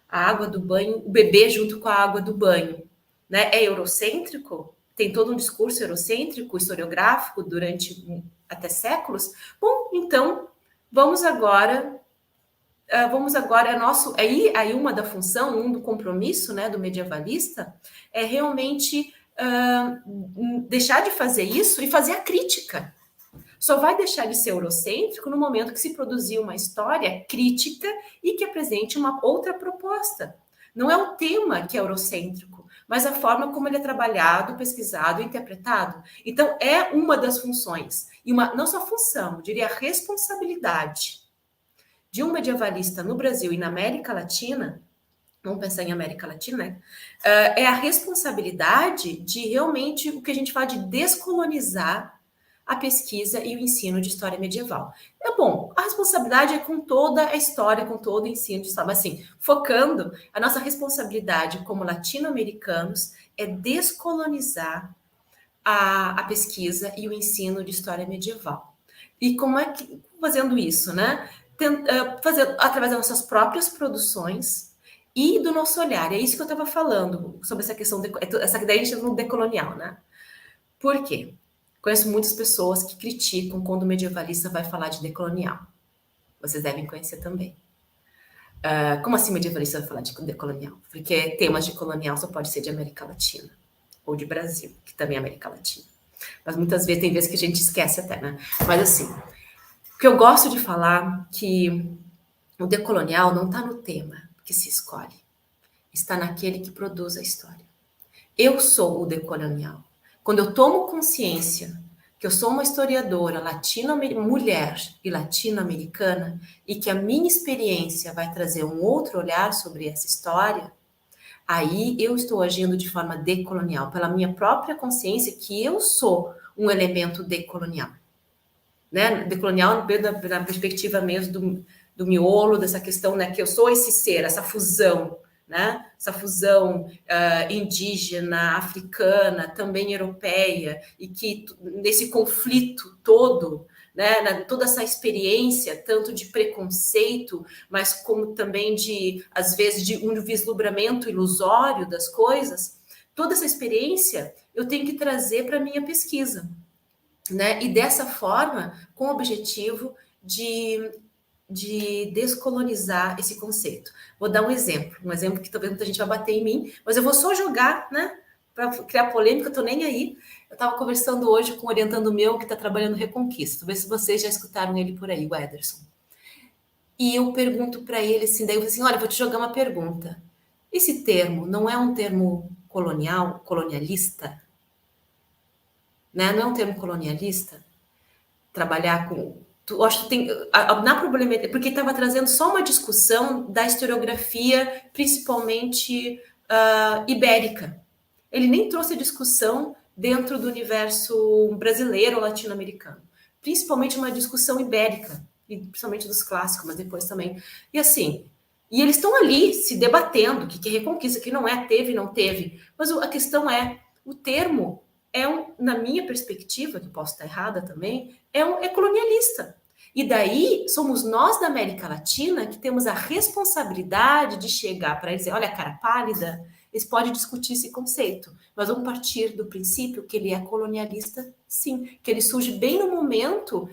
água do banho, o bebê junto com a água do banho, né? É eurocêntrico? Tem todo um discurso eurocêntrico, historiográfico, durante até séculos? Bom, então, vamos agora, aí uma da função, um do compromisso, né, do medievalista, é realmente deixar de fazer isso e fazer a crítica. Só vai deixar de ser eurocêntrico no momento que se produzir uma história crítica e que apresente uma outra proposta. Não é o tema que é eurocêntrico, mas a forma como ele é trabalhado, pesquisado e interpretado. Então, é uma das funções, e não só função, eu diria a responsabilidade de um medievalista no Brasil e na América Latina, vamos pensar em América Latina, né? É a responsabilidade de realmente o que a gente fala de descolonizar a pesquisa e o ensino de história medieval. É bom, a responsabilidade é com toda a história, com todo o ensino de história, mas assim, focando, a nossa responsabilidade como latino-americanos é descolonizar a pesquisa e o ensino de história medieval. E como é que, fazendo isso, né? Fazer através das nossas próprias produções e do nosso olhar. É isso que eu estava falando sobre essa questão, essa ideia a gente chama de decolonial, né? Por quê? Conheço muitas pessoas que criticam quando o medievalista vai falar de decolonial. Vocês devem conhecer também. Como assim medievalista vai falar de decolonial? Porque temas de colonial só pode ser de América Latina. Ou de Brasil, que também é América Latina. Mas muitas vezes, tem vezes que a gente esquece até, né? Mas assim, o que eu gosto de falar que o decolonial não está no tema que se escolhe. Está naquele que produz a história. Eu sou o decolonial. Quando eu tomo consciência que eu sou uma historiadora mulher e latino-americana e que a minha experiência vai trazer um outro olhar sobre essa história, aí eu estou agindo de forma decolonial, pela minha própria consciência que eu sou um elemento decolonial. Né? Decolonial na perspectiva mesmo do miolo, dessa questão, né, que eu sou esse ser, essa fusão, né? Essa fusão indígena, africana, também europeia, e que nesse conflito todo, né, toda essa experiência, tanto de preconceito, mas como também de, às vezes, de um vislumbramento ilusório das coisas, toda essa experiência eu tenho que trazer para a minha pesquisa, né? E dessa forma, com o objetivo de descolonizar esse conceito. Vou dar um exemplo que talvez muita gente vai bater em mim, mas eu vou só jogar, né? Para criar polêmica, eu tô nem aí. Eu estava conversando hoje com um orientando meu que está trabalhando Reconquista. Ver se vocês já escutaram ele por aí, o Ederson. E eu pergunto para ele assim, daí eu falei assim, olha, vou te jogar uma pergunta. Esse termo não é um termo colonialista? Né? Não é um termo colonialista? Trabalhar com... Eu acho que tem... Na problemática... Porque estava trazendo só uma discussão da historiografia, principalmente ibérica. Ele nem trouxe a discussão dentro do universo brasileiro ou latino-americano. Principalmente uma discussão ibérica, e principalmente dos clássicos, mas depois também. E assim... E eles estão ali se debatendo o que é reconquista, o que não é, teve, não teve. Mas a questão é, o termo na minha perspectiva, que posso estar errada também, é colonialista. E daí, somos nós da América Latina que temos a responsabilidade de chegar para dizer, olha, cara pálida, eles podem discutir esse conceito, mas vamos partir do princípio que ele é colonialista, sim, que ele surge bem no momento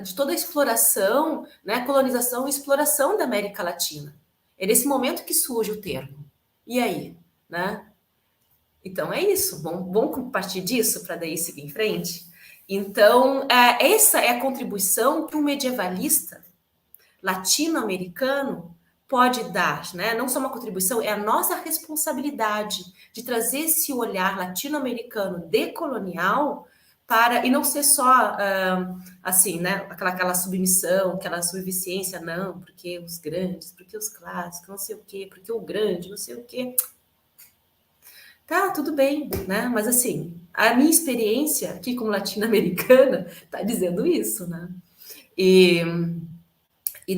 de toda a exploração, né, colonização e exploração da América Latina. É nesse momento que surge o termo. E aí, né? Então é isso, vamos partir disso para daí seguir em frente? Então, essa é a contribuição que um medievalista latino-americano pode dar, né? Não só uma contribuição, é a nossa responsabilidade de trazer esse olhar latino-americano decolonial e não ser só assim, né? Aquela submissão, aquela subserviência, não, porque os grandes, porque os clássicos, não sei o quê, porque o grande, não sei o quê. Tá, tudo bem, né? Mas assim, a minha experiência aqui como latino-americana está dizendo isso, né? E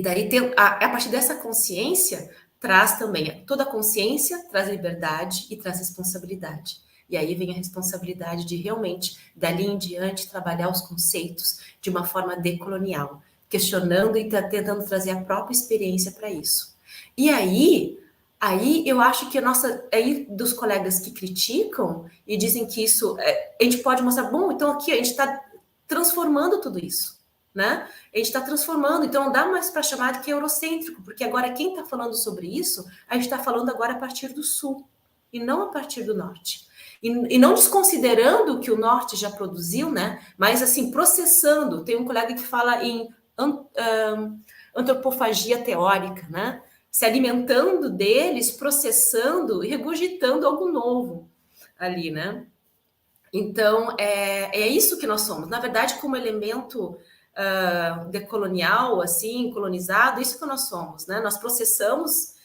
daí, a partir dessa consciência, traz também, toda consciência traz liberdade e traz responsabilidade. E aí vem a responsabilidade de realmente, dali em diante, trabalhar os conceitos de uma forma decolonial, questionando e tentando trazer a própria experiência para isso. E aí eu acho que aí dos colegas que criticam e dizem que isso, a gente pode mostrar, bom, então aqui a gente está transformando tudo isso, né? A gente está transformando, então não dá mais para chamar de que é eurocêntrico, porque agora quem está falando sobre isso, a gente está falando agora a partir do sul, e não a partir do norte. E não desconsiderando o que o norte já produziu, né? Mas assim, processando. Tem um colega que fala em antropofagia teórica, né? Se alimentando deles, processando e regurgitando algo novo ali, né? Então, é isso que nós somos. Na verdade, como elemento decolonial, assim, colonizado, isso que nós somos, né? Nós processamos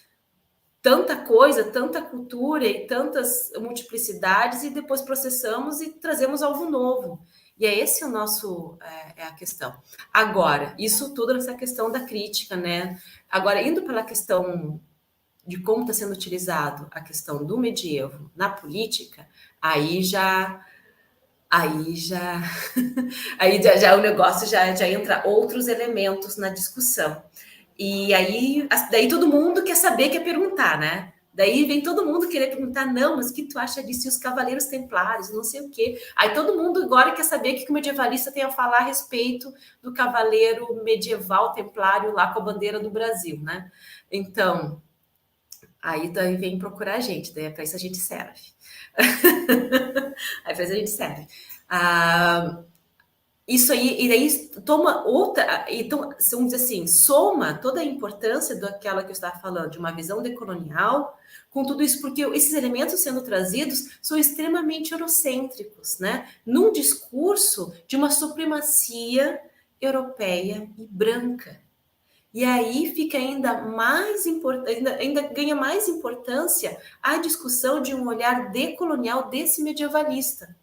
tanta coisa, tanta cultura e tantas multiplicidades e depois processamos e trazemos algo novo. E é esse o nosso, a questão. Agora, isso tudo nessa questão da crítica, né? Agora, indo pela questão de como está sendo utilizado a questão do medievo na política, aí já o negócio já entra outros elementos na discussão. E aí, daí todo mundo quer saber, quer perguntar, né? Daí vem todo mundo querer perguntar, não, mas o que tu acha disso? E os cavaleiros templários, não sei o quê. Aí todo mundo agora quer saber o que o medievalista tem a falar a respeito do cavaleiro medieval templário lá com a bandeira do Brasil, né? Então, aí daí vem procurar a gente, daí é para isso a gente serve. Aí para isso a gente serve. Isso aí, e daí toma outra, então, vamos dizer assim, soma toda a importância daquela que eu estava falando, de uma visão decolonial, com tudo isso, porque esses elementos sendo trazidos são extremamente eurocêntricos, né? Num discurso de uma supremacia europeia e branca. E aí fica ainda mais importante, ainda ganha mais importância a discussão de um olhar decolonial desse medievalista.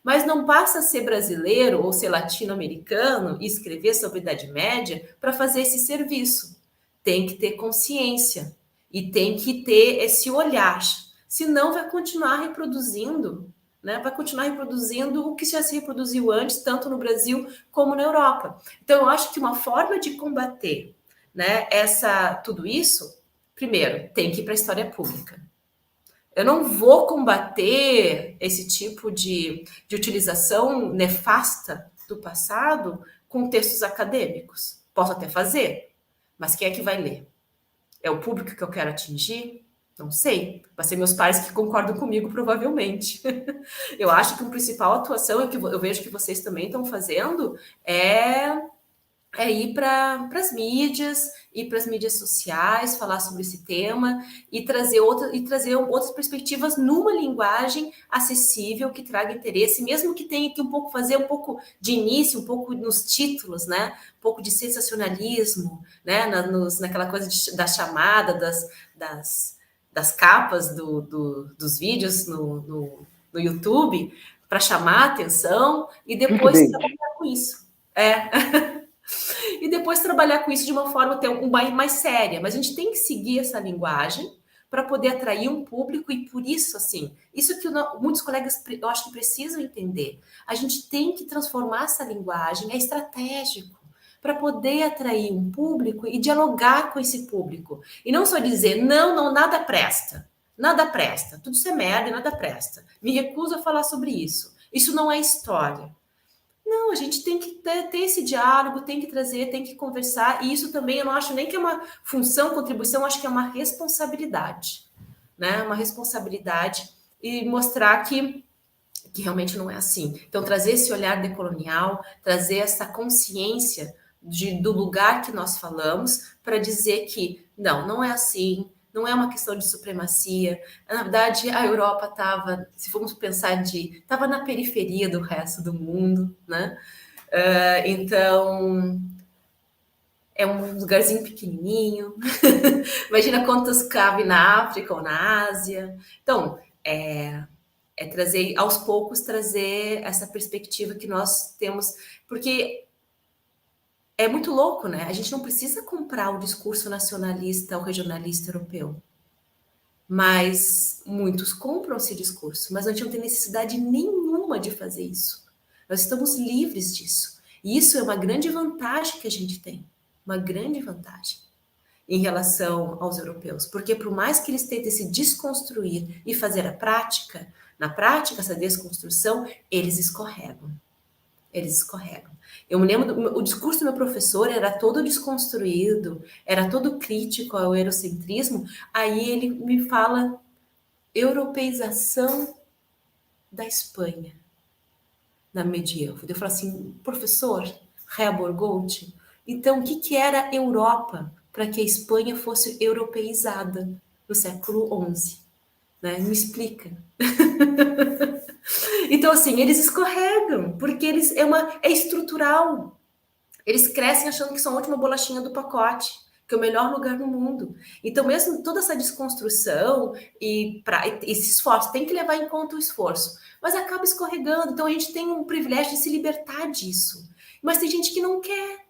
Mas não passa a ser brasileiro ou ser latino-americano e escrever sobre a Idade Média para fazer esse serviço. Tem que ter consciência e tem que ter esse olhar. Senão vai continuar reproduzindo, né? Vai continuar reproduzindo o que já se reproduziu antes, tanto no Brasil como na Europa. Então, eu acho que uma forma de combater, né, tudo isso, primeiro, tem que ir para a história pública. Eu não vou combater esse tipo de utilização nefasta do passado com textos acadêmicos. Posso até fazer, mas quem é que vai ler? É o público que eu quero atingir? Não sei. Vai ser meus pais que concordam comigo, provavelmente. Eu acho que a principal atuação, que eu vejo que vocês também estão fazendo, é ir para as mídias, ir para as mídias sociais, falar sobre esse tema e trazer outras perspectivas numa linguagem acessível que traga interesse, mesmo que tenha que fazer um pouco de início, um pouco nos títulos, né? Um pouco de sensacionalismo, né? Naquela coisa da chamada, das capas dos vídeos no YouTube, para chamar a atenção e depois trabalhar com isso. E depois trabalhar com isso de uma forma até mais séria. Mas a gente tem que seguir essa linguagem para poder atrair um público e por isso, assim, isso que muitos colegas, eu acho que precisam entender. A gente tem que transformar essa linguagem, é estratégico, para poder atrair um público e dialogar com esse público. E não só dizer, não, nada presta. Nada presta. Tudo isso é merda e nada presta. Me recuso a falar sobre isso. Isso não é história. Não, a gente tem que ter esse diálogo, tem que trazer, tem que conversar, e isso também eu não acho nem que é uma função, contribuição, eu acho que é uma responsabilidade, né? Uma responsabilidade e mostrar que realmente não é assim. Então, trazer esse olhar decolonial, trazer essa consciência do lugar que nós falamos, para dizer que não é assim, não é uma questão de supremacia. Na verdade, a Europa estava, se formos pensar estava na periferia do resto do mundo, né? Então, é um lugarzinho pequenininho. Imagina quantos cabe na África ou na Ásia. Então, trazer, aos poucos, trazer essa perspectiva que nós temos, porque é muito louco, né? A gente não precisa comprar o discurso nacionalista ou regionalista europeu. Mas muitos compram esse discurso, mas a gente não tem necessidade nenhuma de fazer isso. Nós estamos livres disso. E isso é uma grande vantagem que a gente tem. Uma grande vantagem em relação aos europeus. Porque por mais que eles tentem se desconstruir e fazer na prática, essa desconstrução, eles escorregam. Eles escorregam. Eu me lembro, o discurso do meu professor era todo desconstruído, era todo crítico ao eurocentrismo, aí ele me fala europeização da Espanha na medieval. Eu falo assim, professor, Reborgold, então o que era Europa para que a Espanha fosse europeizada no século XI? Né? Me explica. Então, assim, eles escorregam, porque é estrutural. Eles crescem achando que são a última bolachinha do pacote, que é o melhor lugar no mundo. Então, mesmo toda essa desconstrução e esse esforço, tem que levar em conta o esforço, mas acaba escorregando. Então, a gente tem um privilégio de se libertar disso. Mas tem gente que não quer.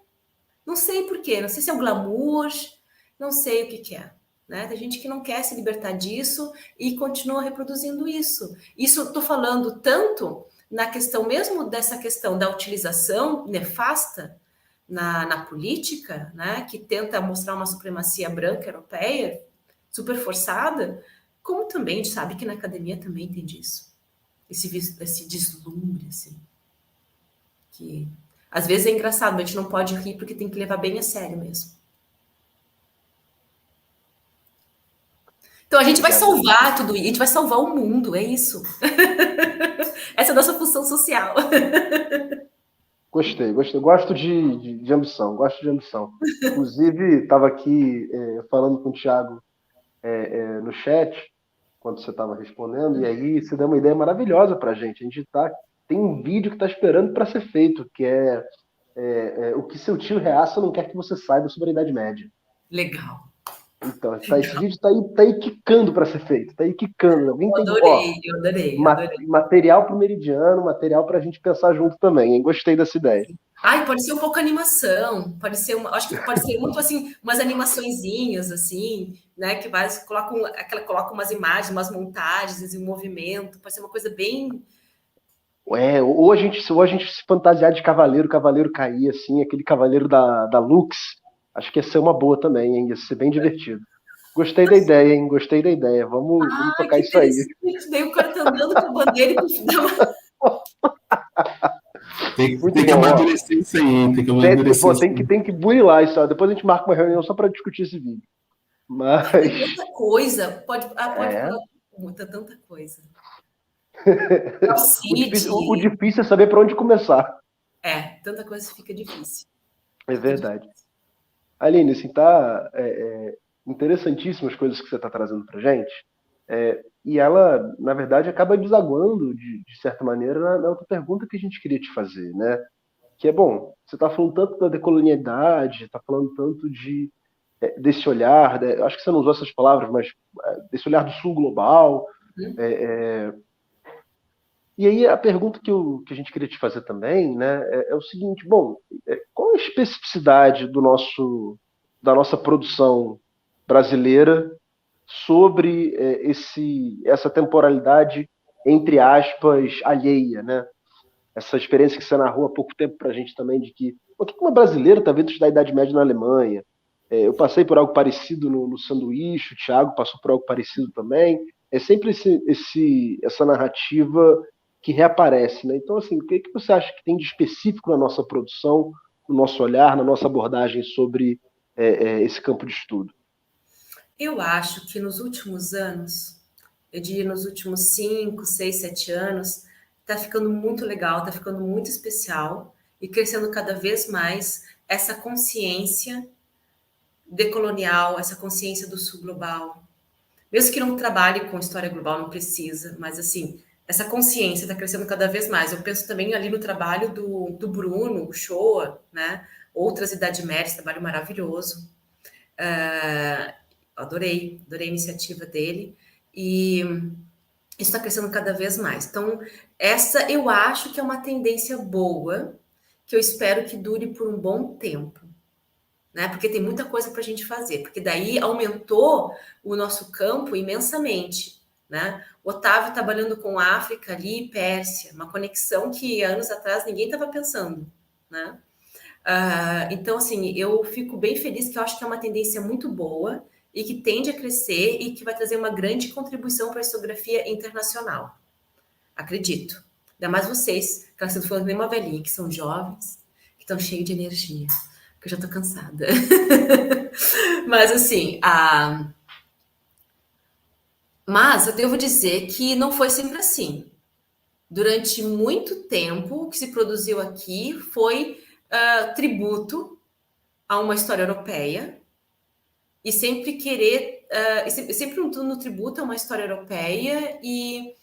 Não sei por quê. Não sei se é o glamour, não sei o que é. Né? Tem gente que não quer se libertar disso e continua reproduzindo isso. Isso eu estou falando tanto na questão mesmo dessa questão da utilização nefasta na política, né? Que tenta mostrar uma supremacia branca europeia super forçada, como também a gente sabe que na academia também tem disso. Esse deslumbre, assim, que às vezes é engraçado, mas a gente não pode rir porque tem que levar bem a sério mesmo. Então a gente vai salvar tudo isso, a gente vai salvar o mundo, é isso. Essa é a nossa função social. Gostei. Gosto de ambição, Inclusive, estava aqui falando com o Thiago no chat, quando você estava respondendo, e aí você deu uma ideia maravilhosa para a gente. Tem um vídeo que está esperando para ser feito, que é o que seu tio reaça não quer que você saiba sobre a Idade Média. Legal. Então, esse vídeo tá aí quicando para ser feito, tá aí quicando. Alguém Eu tem, adorei, eu adorei, eu adorei. material para o meridiano, material para a gente pensar junto também, hein? Gostei dessa ideia. Ai, pode ser um pouco animação, pode ser acho que pode ser muito assim, umas animaçõezinhas assim, né? Que coloca umas imagens, umas montagens em movimento, pode ser uma coisa bem. Ou a gente se fantasiar de cavaleiro, o cavaleiro cair, assim, aquele cavaleiro da Lux, acho que ia ser uma boa também, hein? Ia ser bem divertido. Gostei da ideia, hein? Gostei da ideia. Vamos Ai, tocar que isso aí. interessante. Daí o cara tá andando com a bandeira e Muito Tem que bom, ó. amadurecer isso aí, hein? Tem que amadurecer isso aí. Tem que burilar isso, ó. Depois a gente marca uma reunião só para discutir esse vídeo. Mas, tem tanta coisa, pode é, falar tanta coisa. o City, difícil é saber para onde começar. tanta coisa fica difícil. É Fica verdade. difícil. Aline, assim, tá interessantíssimas coisas que você está trazendo para gente. E ela, na verdade, acaba desaguando, de certa maneira, na outra pergunta que a gente queria te fazer, né? Que é, bom, você está falando tanto da decolonialidade, está falando tanto desse olhar, né? Acho que você não usou essas palavras, mas desse olhar do sul global. Hum? E aí a pergunta que a gente queria te fazer também, né, é o seguinte, bom, qual a especificidade da nossa produção brasileira sobre essa temporalidade, entre aspas, alheia, né? Essa experiência que você narrou há pouco tempo para a gente também, de que o que uma brasileira está vendo estudar a Idade Média na Alemanha? Eu passei por algo parecido no sanduíche, o Thiago passou por algo parecido também. É sempre essa narrativa que reaparece, né? Então, assim, o que você acha que tem de específico na nossa produção, no nosso olhar, na nossa abordagem sobre esse campo de estudo? Eu acho que nos últimos anos, eu diria nos últimos 5, 6, 7 anos, está ficando muito legal, está ficando muito especial e crescendo cada vez mais essa consciência decolonial, essa consciência do sul global. Mesmo que não trabalhe com história global, não precisa, mas assim, essa consciência está crescendo cada vez mais. Eu penso também ali no trabalho do Bruno, o Shoa, né? Outras Idade Média, trabalho maravilhoso. Adorei a iniciativa dele. E isso está crescendo cada vez mais. Então, essa eu acho que é uma tendência boa, que eu espero que dure por um bom tempo, né? Porque tem muita coisa para a gente fazer, porque daí aumentou o nosso campo imensamente, né? O Otávio trabalhando com África ali, Pérsia, uma conexão que anos atrás ninguém estava pensando, né? Então, assim, eu fico bem feliz que eu acho que é uma tendência muito boa e que tende a crescer e que vai trazer uma grande contribuição para a historiografia internacional. Acredito. Ainda mais vocês, que estão falando nem uma velhinha, que são jovens, que estão cheios de energia, que eu já estou cansada. Mas, assim, mas eu devo dizer que não foi sempre assim. Durante muito tempo, o que se produziu aqui foi tributo a uma história europeia e sempre querer, sempre no tributo a uma história europeia e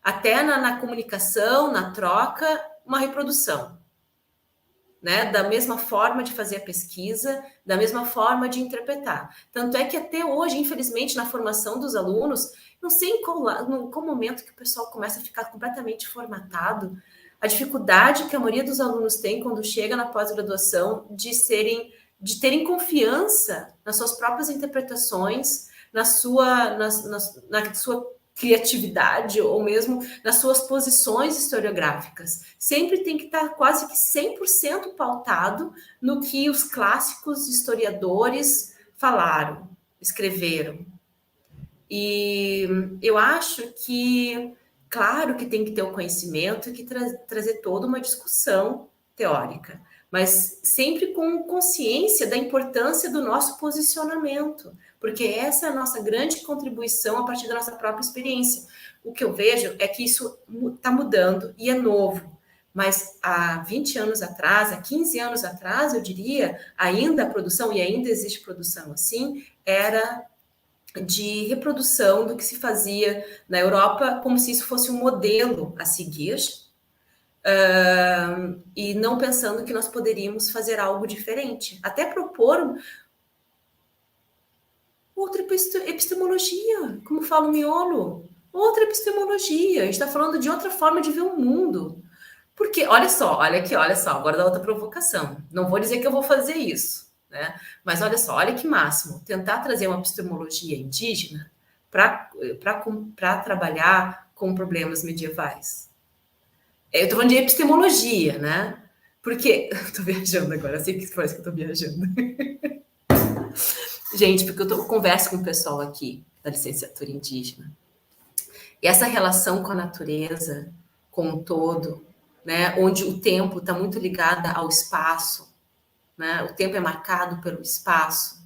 até na comunicação, na troca, uma reprodução, né? Da mesma forma de fazer a pesquisa, da mesma forma de interpretar. Tanto é que até hoje, infelizmente, na formação dos alunos, não sei em qual momento que o pessoal começa a ficar completamente formatado, a dificuldade que a maioria dos alunos tem quando chega na pós-graduação de terem confiança nas suas próprias interpretações, na sua criatividade ou mesmo nas suas posições historiográficas. Sempre tem que estar quase que 100% pautado no que os clássicos historiadores falaram, escreveram. E eu acho que, claro que tem que ter o conhecimento e que trazer toda uma discussão teórica, mas sempre com consciência da importância do nosso posicionamento, porque essa é a nossa grande contribuição a partir da nossa própria experiência. O que eu vejo é que isso está mudando e é novo, mas há 20 anos atrás, há 15 anos atrás, eu diria, ainda a produção, e ainda existe produção assim, era de reprodução do que se fazia na Europa, como se isso fosse um modelo a seguir, e não pensando que nós poderíamos fazer algo diferente. Até propor outra epistemologia, como fala o Miolo. Outra epistemologia. A gente está falando de outra forma de ver o mundo. Porque, olha só, olha aqui, olha só, agora dá outra provocação. Não vou dizer que eu vou fazer isso, né? Mas olha só, olha que máximo. Tentar trazer uma epistemologia indígena para trabalhar com problemas medievais. Eu estou falando de epistemologia, né? Porque. Estou viajando agora, eu sei que parece que eu estou viajando. Gente, porque eu converso com o pessoal aqui da licenciatura indígena. E essa relação com a natureza, com o todo, né? Onde o tempo está muito ligado ao espaço, né? O tempo é marcado pelo espaço,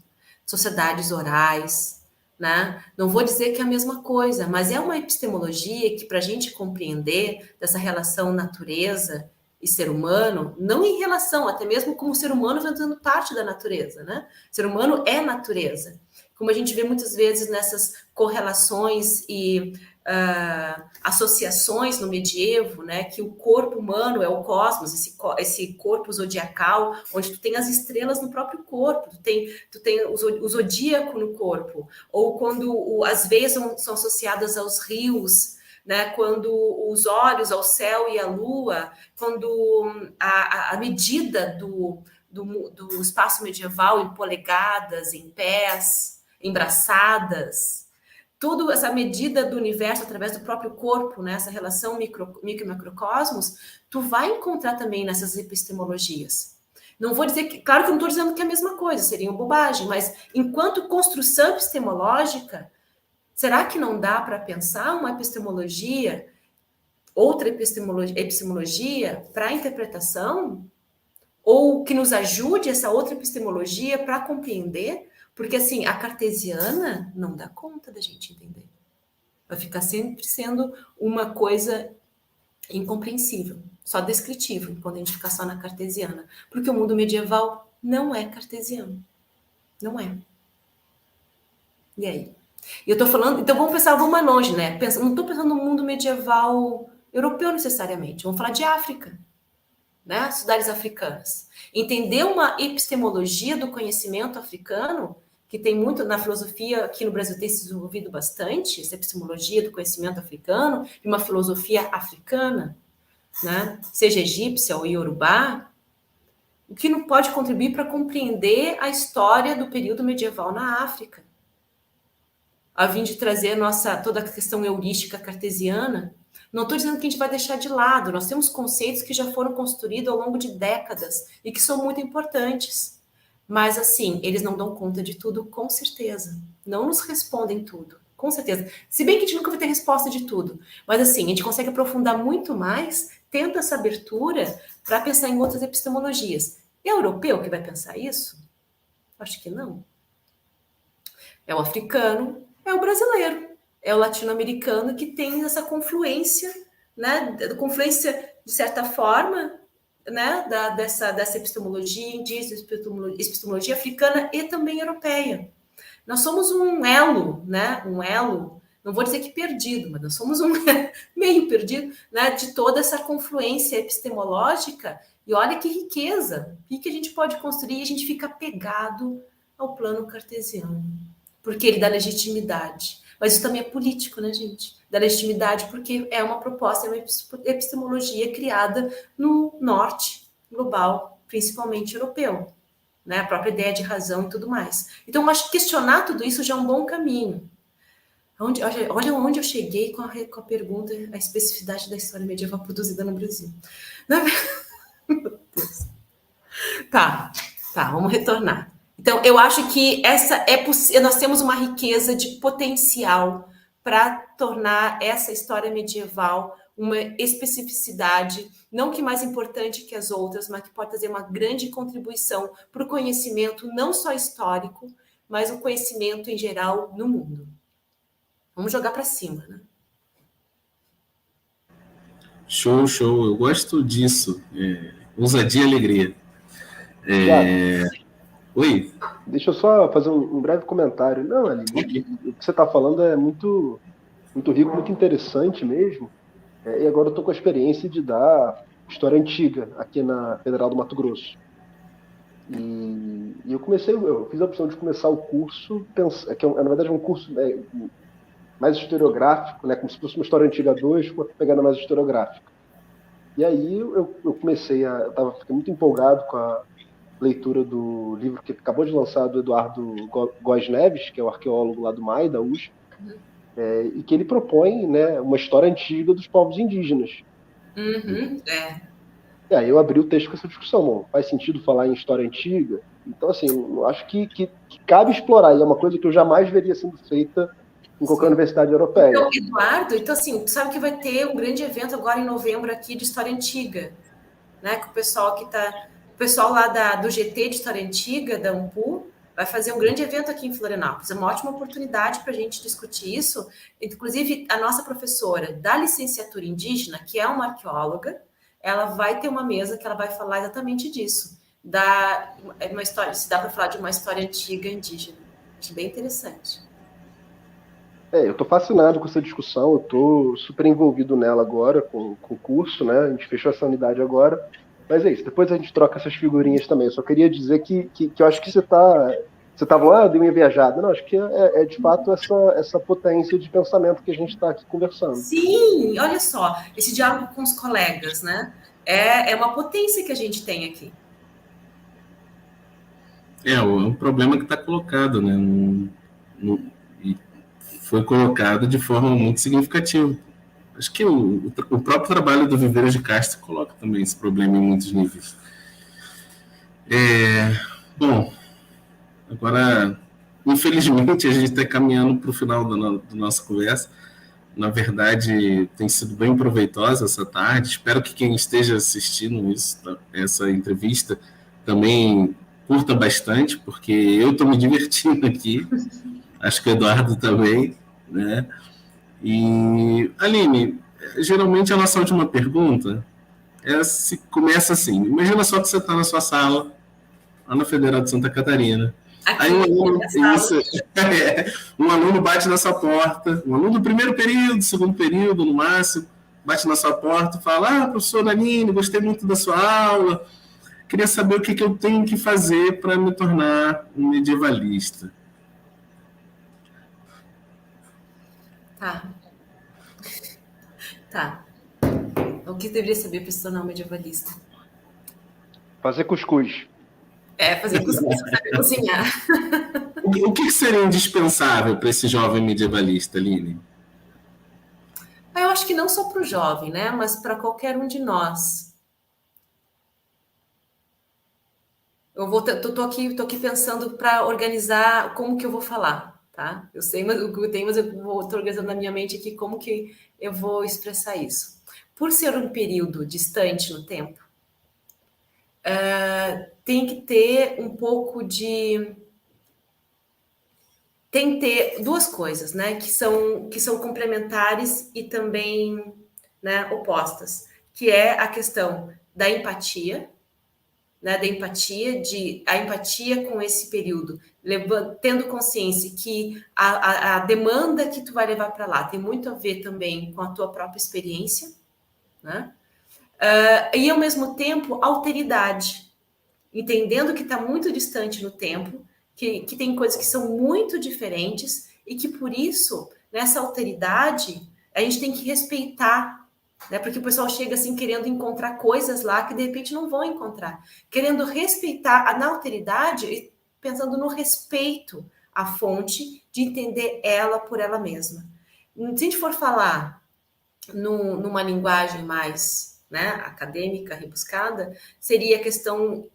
sociedades orais, né? Não vou dizer que é a mesma coisa, mas é uma epistemologia que, para a gente compreender dessa relação natureza e ser humano, não em relação, até mesmo como o ser humano fazendo parte da natureza, né? O ser humano é natureza. Como a gente vê muitas vezes nessas correlações e associações no medievo, né, que o corpo humano é o cosmos, esse corpo zodiacal, onde tu tem as estrelas no próprio corpo, tu tem o zodíaco no corpo, ou quando as veias são associadas aos rios, né, quando os olhos ao céu e à lua, quando a medida do espaço medieval em polegadas, em pés, em braçadas, toda essa medida do universo através do próprio corpo, né, essa relação micro e macrocosmos, tu vai encontrar também nessas epistemologias. Não vou dizer que, claro que eu não estou dizendo que é a mesma coisa, seria uma bobagem, mas enquanto construção epistemológica, será que não dá para pensar uma epistemologia, outra epistemologia para a interpretação? Ou que nos ajude essa outra epistemologia para compreender? Porque, assim, a cartesiana não dá conta da gente entender. Vai ficar sempre sendo uma coisa incompreensível, só descritível, quando a gente ficar só na cartesiana. Porque o mundo medieval não é cartesiano. Não é. E aí? Eu tô falando, então vamos pensar, vamos mais longe, né? Não estou pensando no mundo medieval europeu necessariamente, vamos falar de África, né? Cidades africanas. Entender uma epistemologia do conhecimento africano, que tem muito na filosofia, aqui no Brasil tem se desenvolvido bastante, essa epistemologia do conhecimento africano, de uma filosofia africana, né? Seja egípcia ou iorubá, o que não pode contribuir para compreender a história do período medieval na África. A fim de trazer toda a questão heurística cartesiana. Não estou dizendo que a gente vai deixar de lado, nós temos conceitos que já foram construídos ao longo de décadas e que são muito importantes. Mas, assim, eles não dão conta de tudo, com certeza. Não nos respondem tudo, com certeza. Se bem que a gente nunca vai ter resposta de tudo. Mas, assim, a gente consegue aprofundar muito mais, tendo essa abertura para pensar em outras epistemologias. É o europeu que vai pensar isso? Acho que não. É o africano, é o brasileiro, é o latino-americano que tem essa confluência, né? Confluência, de certa forma, né? Dessa epistemologia indígena, epistemologia africana e também europeia. Nós somos um elo, né? Um elo, não vou dizer que perdido, mas nós somos um meio perdido, né? De toda essa confluência epistemológica. E olha que riqueza, o que a gente pode construir e a gente fica apegado ao plano cartesiano. Porque ele dá legitimidade. Mas isso também é político, né, gente? Dá legitimidade porque é uma proposta, é uma epistemologia criada no norte global, principalmente europeu. Né? A própria ideia de razão e tudo mais. Então, eu acho que questionar tudo isso já é um bom caminho. Olha onde eu cheguei com a pergunta, a especificidade da história medieval produzida no Brasil. Meu Deus. Tá, vamos retornar. Então, eu acho que nós temos uma riqueza de potencial para tornar essa história medieval uma especificidade, não que mais importante que as outras, mas que pode trazer uma grande contribuição para o conhecimento, não só histórico, mas o conhecimento em geral no mundo. Vamos jogar para cima, né? Show. Eu gosto disso. Ousadia e alegria. Oi? Deixa eu só fazer um breve comentário. Não, Aline, o que você está falando é muito rico, muito interessante mesmo. E agora eu estou com a experiência de dar História Antiga, aqui na Federal do Mato Grosso. E eu fiz a opção de começar o curso, que na verdade é um curso mais historiográfico, né, como se fosse uma História Antiga 2, com uma pegada mais historiográfica. E aí eu comecei fiquei muito empolgado com a leitura do livro que acabou de lançar do Eduardo Góes Neves, que é o arqueólogo lá do MAI, da USP, e que ele propõe, né, uma história antiga dos povos indígenas. E aí eu abri o texto com essa discussão, bom, faz sentido falar em história antiga? Então, assim, eu acho que cabe explorar, e é uma coisa que eu jamais veria sendo feita em qualquer universidade europeia. Então, Eduardo, assim, tu sabe que vai ter um grande evento agora em novembro aqui de História Antiga, né? Com o pessoal o pessoal lá do GT de História Antiga, da UMPU, vai fazer um grande evento aqui em Florianópolis. É uma ótima oportunidade para a gente discutir isso. Inclusive, a nossa professora da licenciatura indígena, que é uma arqueóloga, ela vai ter uma mesa que ela vai falar exatamente disso. Uma história, se dá para falar de uma história antiga indígena. Acho bem interessante. Eu estou fascinado com essa discussão, eu estou super envolvido nela agora, com o curso, né? A gente fechou essa unidade agora. Mas é isso, depois a gente troca essas figurinhas também. Eu só queria dizer que eu acho que você estava deu uma viajada. Não, acho que é de fato essa potência de pensamento que a gente está aqui conversando. Sim, olha só, esse diálogo com os colegas, né? É uma potência que a gente tem aqui. O problema que está colocado, né? E foi colocado de forma muito significativa. Acho que o próprio trabalho do Viveiro de Castro coloca também esse problema em muitos níveis. Bom, agora, infelizmente, a gente está caminhando para o final da nossa conversa. Na verdade, tem sido bem proveitosa essa tarde. Espero que quem esteja assistindo essa entrevista também curta bastante, porque eu estou me divertindo aqui. Acho que o Eduardo também, né? E, Aline, geralmente a nossa última pergunta começa assim. Imagina só que você está na sua sala, lá na Federal de Santa Catarina. Aqui, aí um aluno bate na sua porta, um aluno do primeiro período, segundo período, no máximo, bate na sua porta e fala: professor Aline, gostei muito da sua aula, queria saber o que eu tenho que fazer para me tornar um medievalista. Tá. O que deveria saber para se tornar um medievalista? Fazer cuscuz. Fazer cuscuz, saber cozinhar. O que seria indispensável para esse jovem medievalista, Aline? Eu acho que não só para o jovem, né? Mas para qualquer um de nós. Tô aqui pensando para organizar como que eu vou falar, tá? Eu sei o que eu tenho, mas eu estou organizando na minha mente aqui como que eu vou expressar isso. Por ser um período distante no tempo, tem que ter um pouco de... Tem que ter duas coisas, né? Que são complementares e também, né, opostas. Que é a questão da empatia, né? A empatia com esse período, tendo consciência que a demanda que tu vai levar para lá tem muito a ver também com a tua própria experiência, né? E ao mesmo tempo, alteridade, entendendo que está muito distante no tempo, que tem coisas que são muito diferentes e que, por isso, nessa alteridade, a gente tem que respeitar, né? Porque o pessoal chega assim querendo encontrar coisas lá que, de repente, não vão encontrar. Querendo respeitar na alteridade e pensando no respeito à fonte, de entender ela por ela mesma. Se a gente for falar numa linguagem mais, né, acadêmica, rebuscada, seria a questão...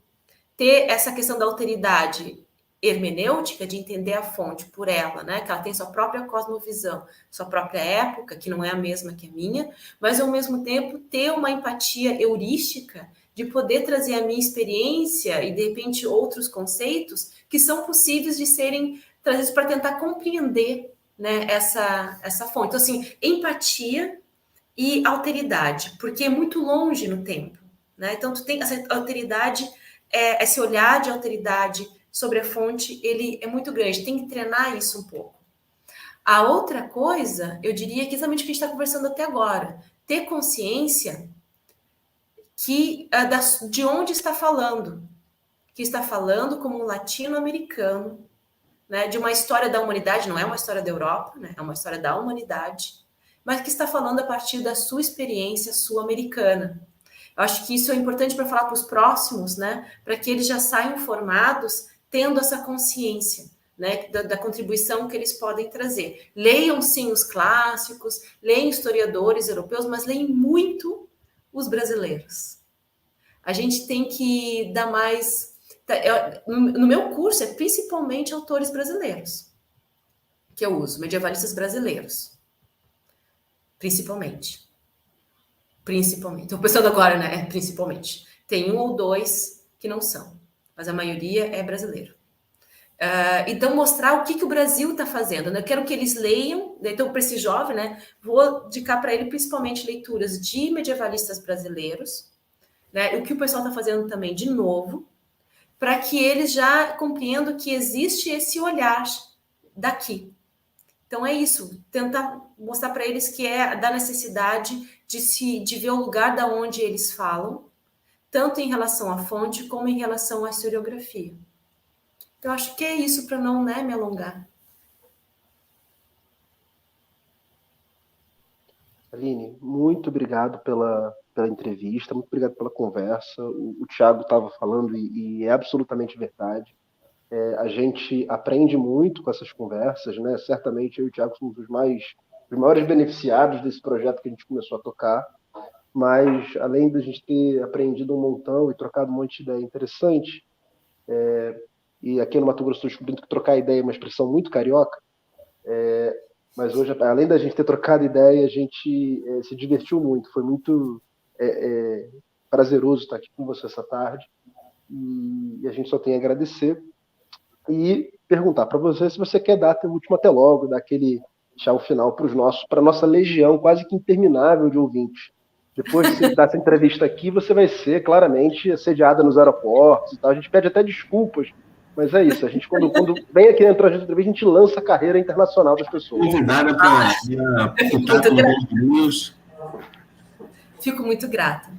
ter essa questão da alteridade hermenêutica, de entender a fonte por ela, né? Que ela tem sua própria cosmovisão, sua própria época, que não é a mesma que a minha, mas ao mesmo tempo ter uma empatia heurística de poder trazer a minha experiência e, de repente, outros conceitos que são possíveis de serem trazidos para tentar compreender, né, essa fonte. Então, assim, empatia e alteridade, porque é muito longe no tempo, né? Então, tu tem essa alteridade... esse olhar de alteridade sobre a fonte, ele é muito grande, tem que treinar isso um pouco. A outra coisa, eu diria que exatamente o que a gente está conversando até agora, ter consciência de onde está falando, que está falando como um latino-americano, né, de uma história da humanidade, não é uma história da Europa, né, é uma história da humanidade, mas que está falando a partir da sua experiência sul-americana. Eu acho que isso é importante para falar para os próximos, né, para que eles já saiam formados tendo essa consciência, né, da contribuição que eles podem trazer. Leiam, sim, os clássicos, leiam historiadores europeus, mas leiam muito os brasileiros. A gente tem que dar mais... No meu curso, é principalmente autores brasileiros que eu uso, medievalistas brasileiros. Principalmente. Estou pensando agora, né? Principalmente. Tem 1 ou 2 que não são, mas a maioria é brasileiro. Então, mostrar o que o Brasil está fazendo. Né? Eu quero que eles leiam, então, para esse jovem, né? Vou indicar para ele principalmente leituras de medievalistas brasileiros, né? O que o pessoal está fazendo também de novo, para que eles já compreendam que existe esse olhar daqui. Então, é isso, tentar mostrar para eles que é da necessidade de ver o lugar da onde eles falam, tanto em relação à fonte, como em relação à historiografia. Então, acho que é isso, para não, né, me alongar. Aline, muito obrigado pela entrevista, muito obrigado pela conversa. O Thiago estava falando e é absolutamente verdade. A gente aprende muito com essas conversas, né? Certamente eu e o Thiago somos os maiores beneficiados desse projeto que a gente começou a tocar, mas além da gente ter aprendido um montão e trocado um monte de ideia interessante, e aqui no Mato Grosso estou descobrindo que trocar ideia é uma expressão muito carioca, mas hoje, além da gente ter trocado ideia, a gente se divertiu muito, foi muito prazeroso estar aqui com você essa tarde, e a gente só tem a agradecer. E perguntar para você se você quer dar teu último até logo, dar aquele tchau final para a nossa legião quase que interminável de ouvintes. Depois dessa entrevista aqui, você vai ser claramente assediada nos aeroportos e tal. A gente pede até desculpas, mas é isso. A gente, quando vem aqui na entrevista, a gente lança a carreira internacional das pessoas. Convidada para Fico muito grata.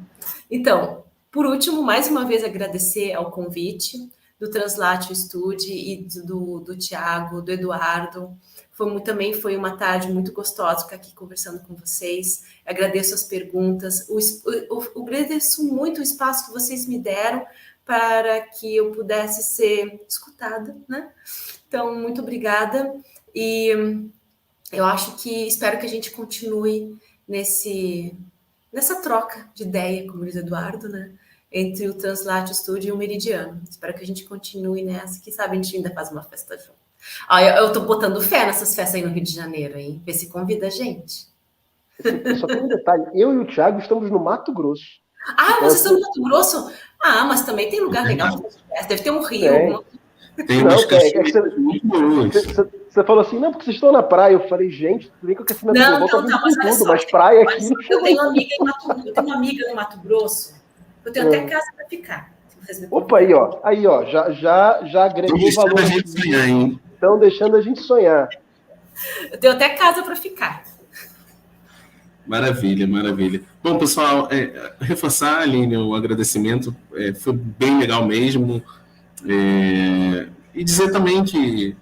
Então, por último, mais uma vez agradecer ao convite do Translatio Studio e do Thiago, do Eduardo. Também foi uma tarde muito gostosa ficar aqui conversando com vocês. Agradeço as perguntas. Agradeço muito o espaço que vocês me deram para que eu pudesse ser escutada, né? Então, muito obrigada. E eu espero que a gente continue nessa troca de ideia, como diz Eduardo, né? Entre o Translatio Studio e o Meridiano. Espero que a gente continue nessa. Quem sabe a gente ainda faz uma festa junto. Eu tô botando fé nessas festas aí no Rio de Janeiro, hein? Vê se convida a gente. Só tem um detalhe. Eu e o Thiago estamos no Mato Grosso. Então, vocês estão no Mato Grosso? Mas também tem lugar legal para fazer festa. Deve ter um rio. Tem umas cachoeiras muito boas. Você falou assim, não, porque vocês estão na praia. Eu falei, gente, tudo bem que o aquecimento global tá vindo com tudo, mas praia aqui... Eu tenho uma amiga no Mato Grosso. Eu tenho até casa para ficar. Opa, aí, ó. Já agregou valor. Estão deixando a gente sonhar. Eu tenho até casa para ficar. Maravilha. Bom, pessoal, reforçar, Aline, o agradecimento. Foi bem legal mesmo. E dizer também que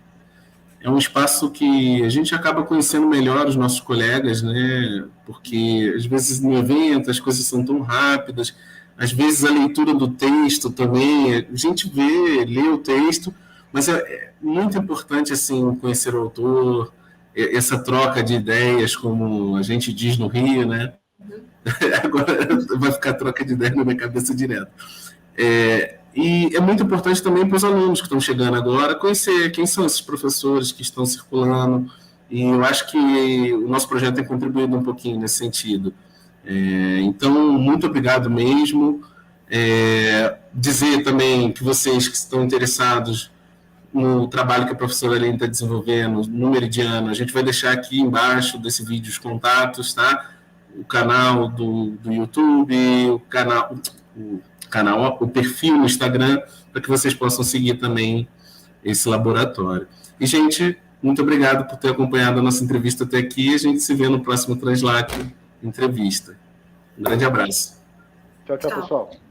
é um espaço que a gente acaba conhecendo melhor os nossos colegas, né? Porque, às vezes, no evento, as coisas são tão rápidas. Às vezes a leitura do texto também, a gente lê o texto, mas é muito importante assim, conhecer o autor, essa troca de ideias, como a gente diz no Rio, né? Agora vai ficar troca de ideias na minha cabeça direto. E é muito importante também para os alunos que estão chegando agora conhecer quem são esses professores que estão circulando, e eu acho que o nosso projeto tem contribuído um pouquinho nesse sentido. Então, muito obrigado mesmo. Dizer também que vocês que estão interessados no trabalho que a professora Aline está desenvolvendo no Meridiano, a gente vai deixar aqui embaixo desse vídeo os contatos, tá? O canal do YouTube, o perfil no Instagram, para que vocês possam seguir também esse laboratório. E, gente, muito obrigado por ter acompanhado a nossa entrevista até aqui. A gente se vê no próximo Translatio Entrevista. Um grande abraço. Tchau, tchau, Tchau. pessoal.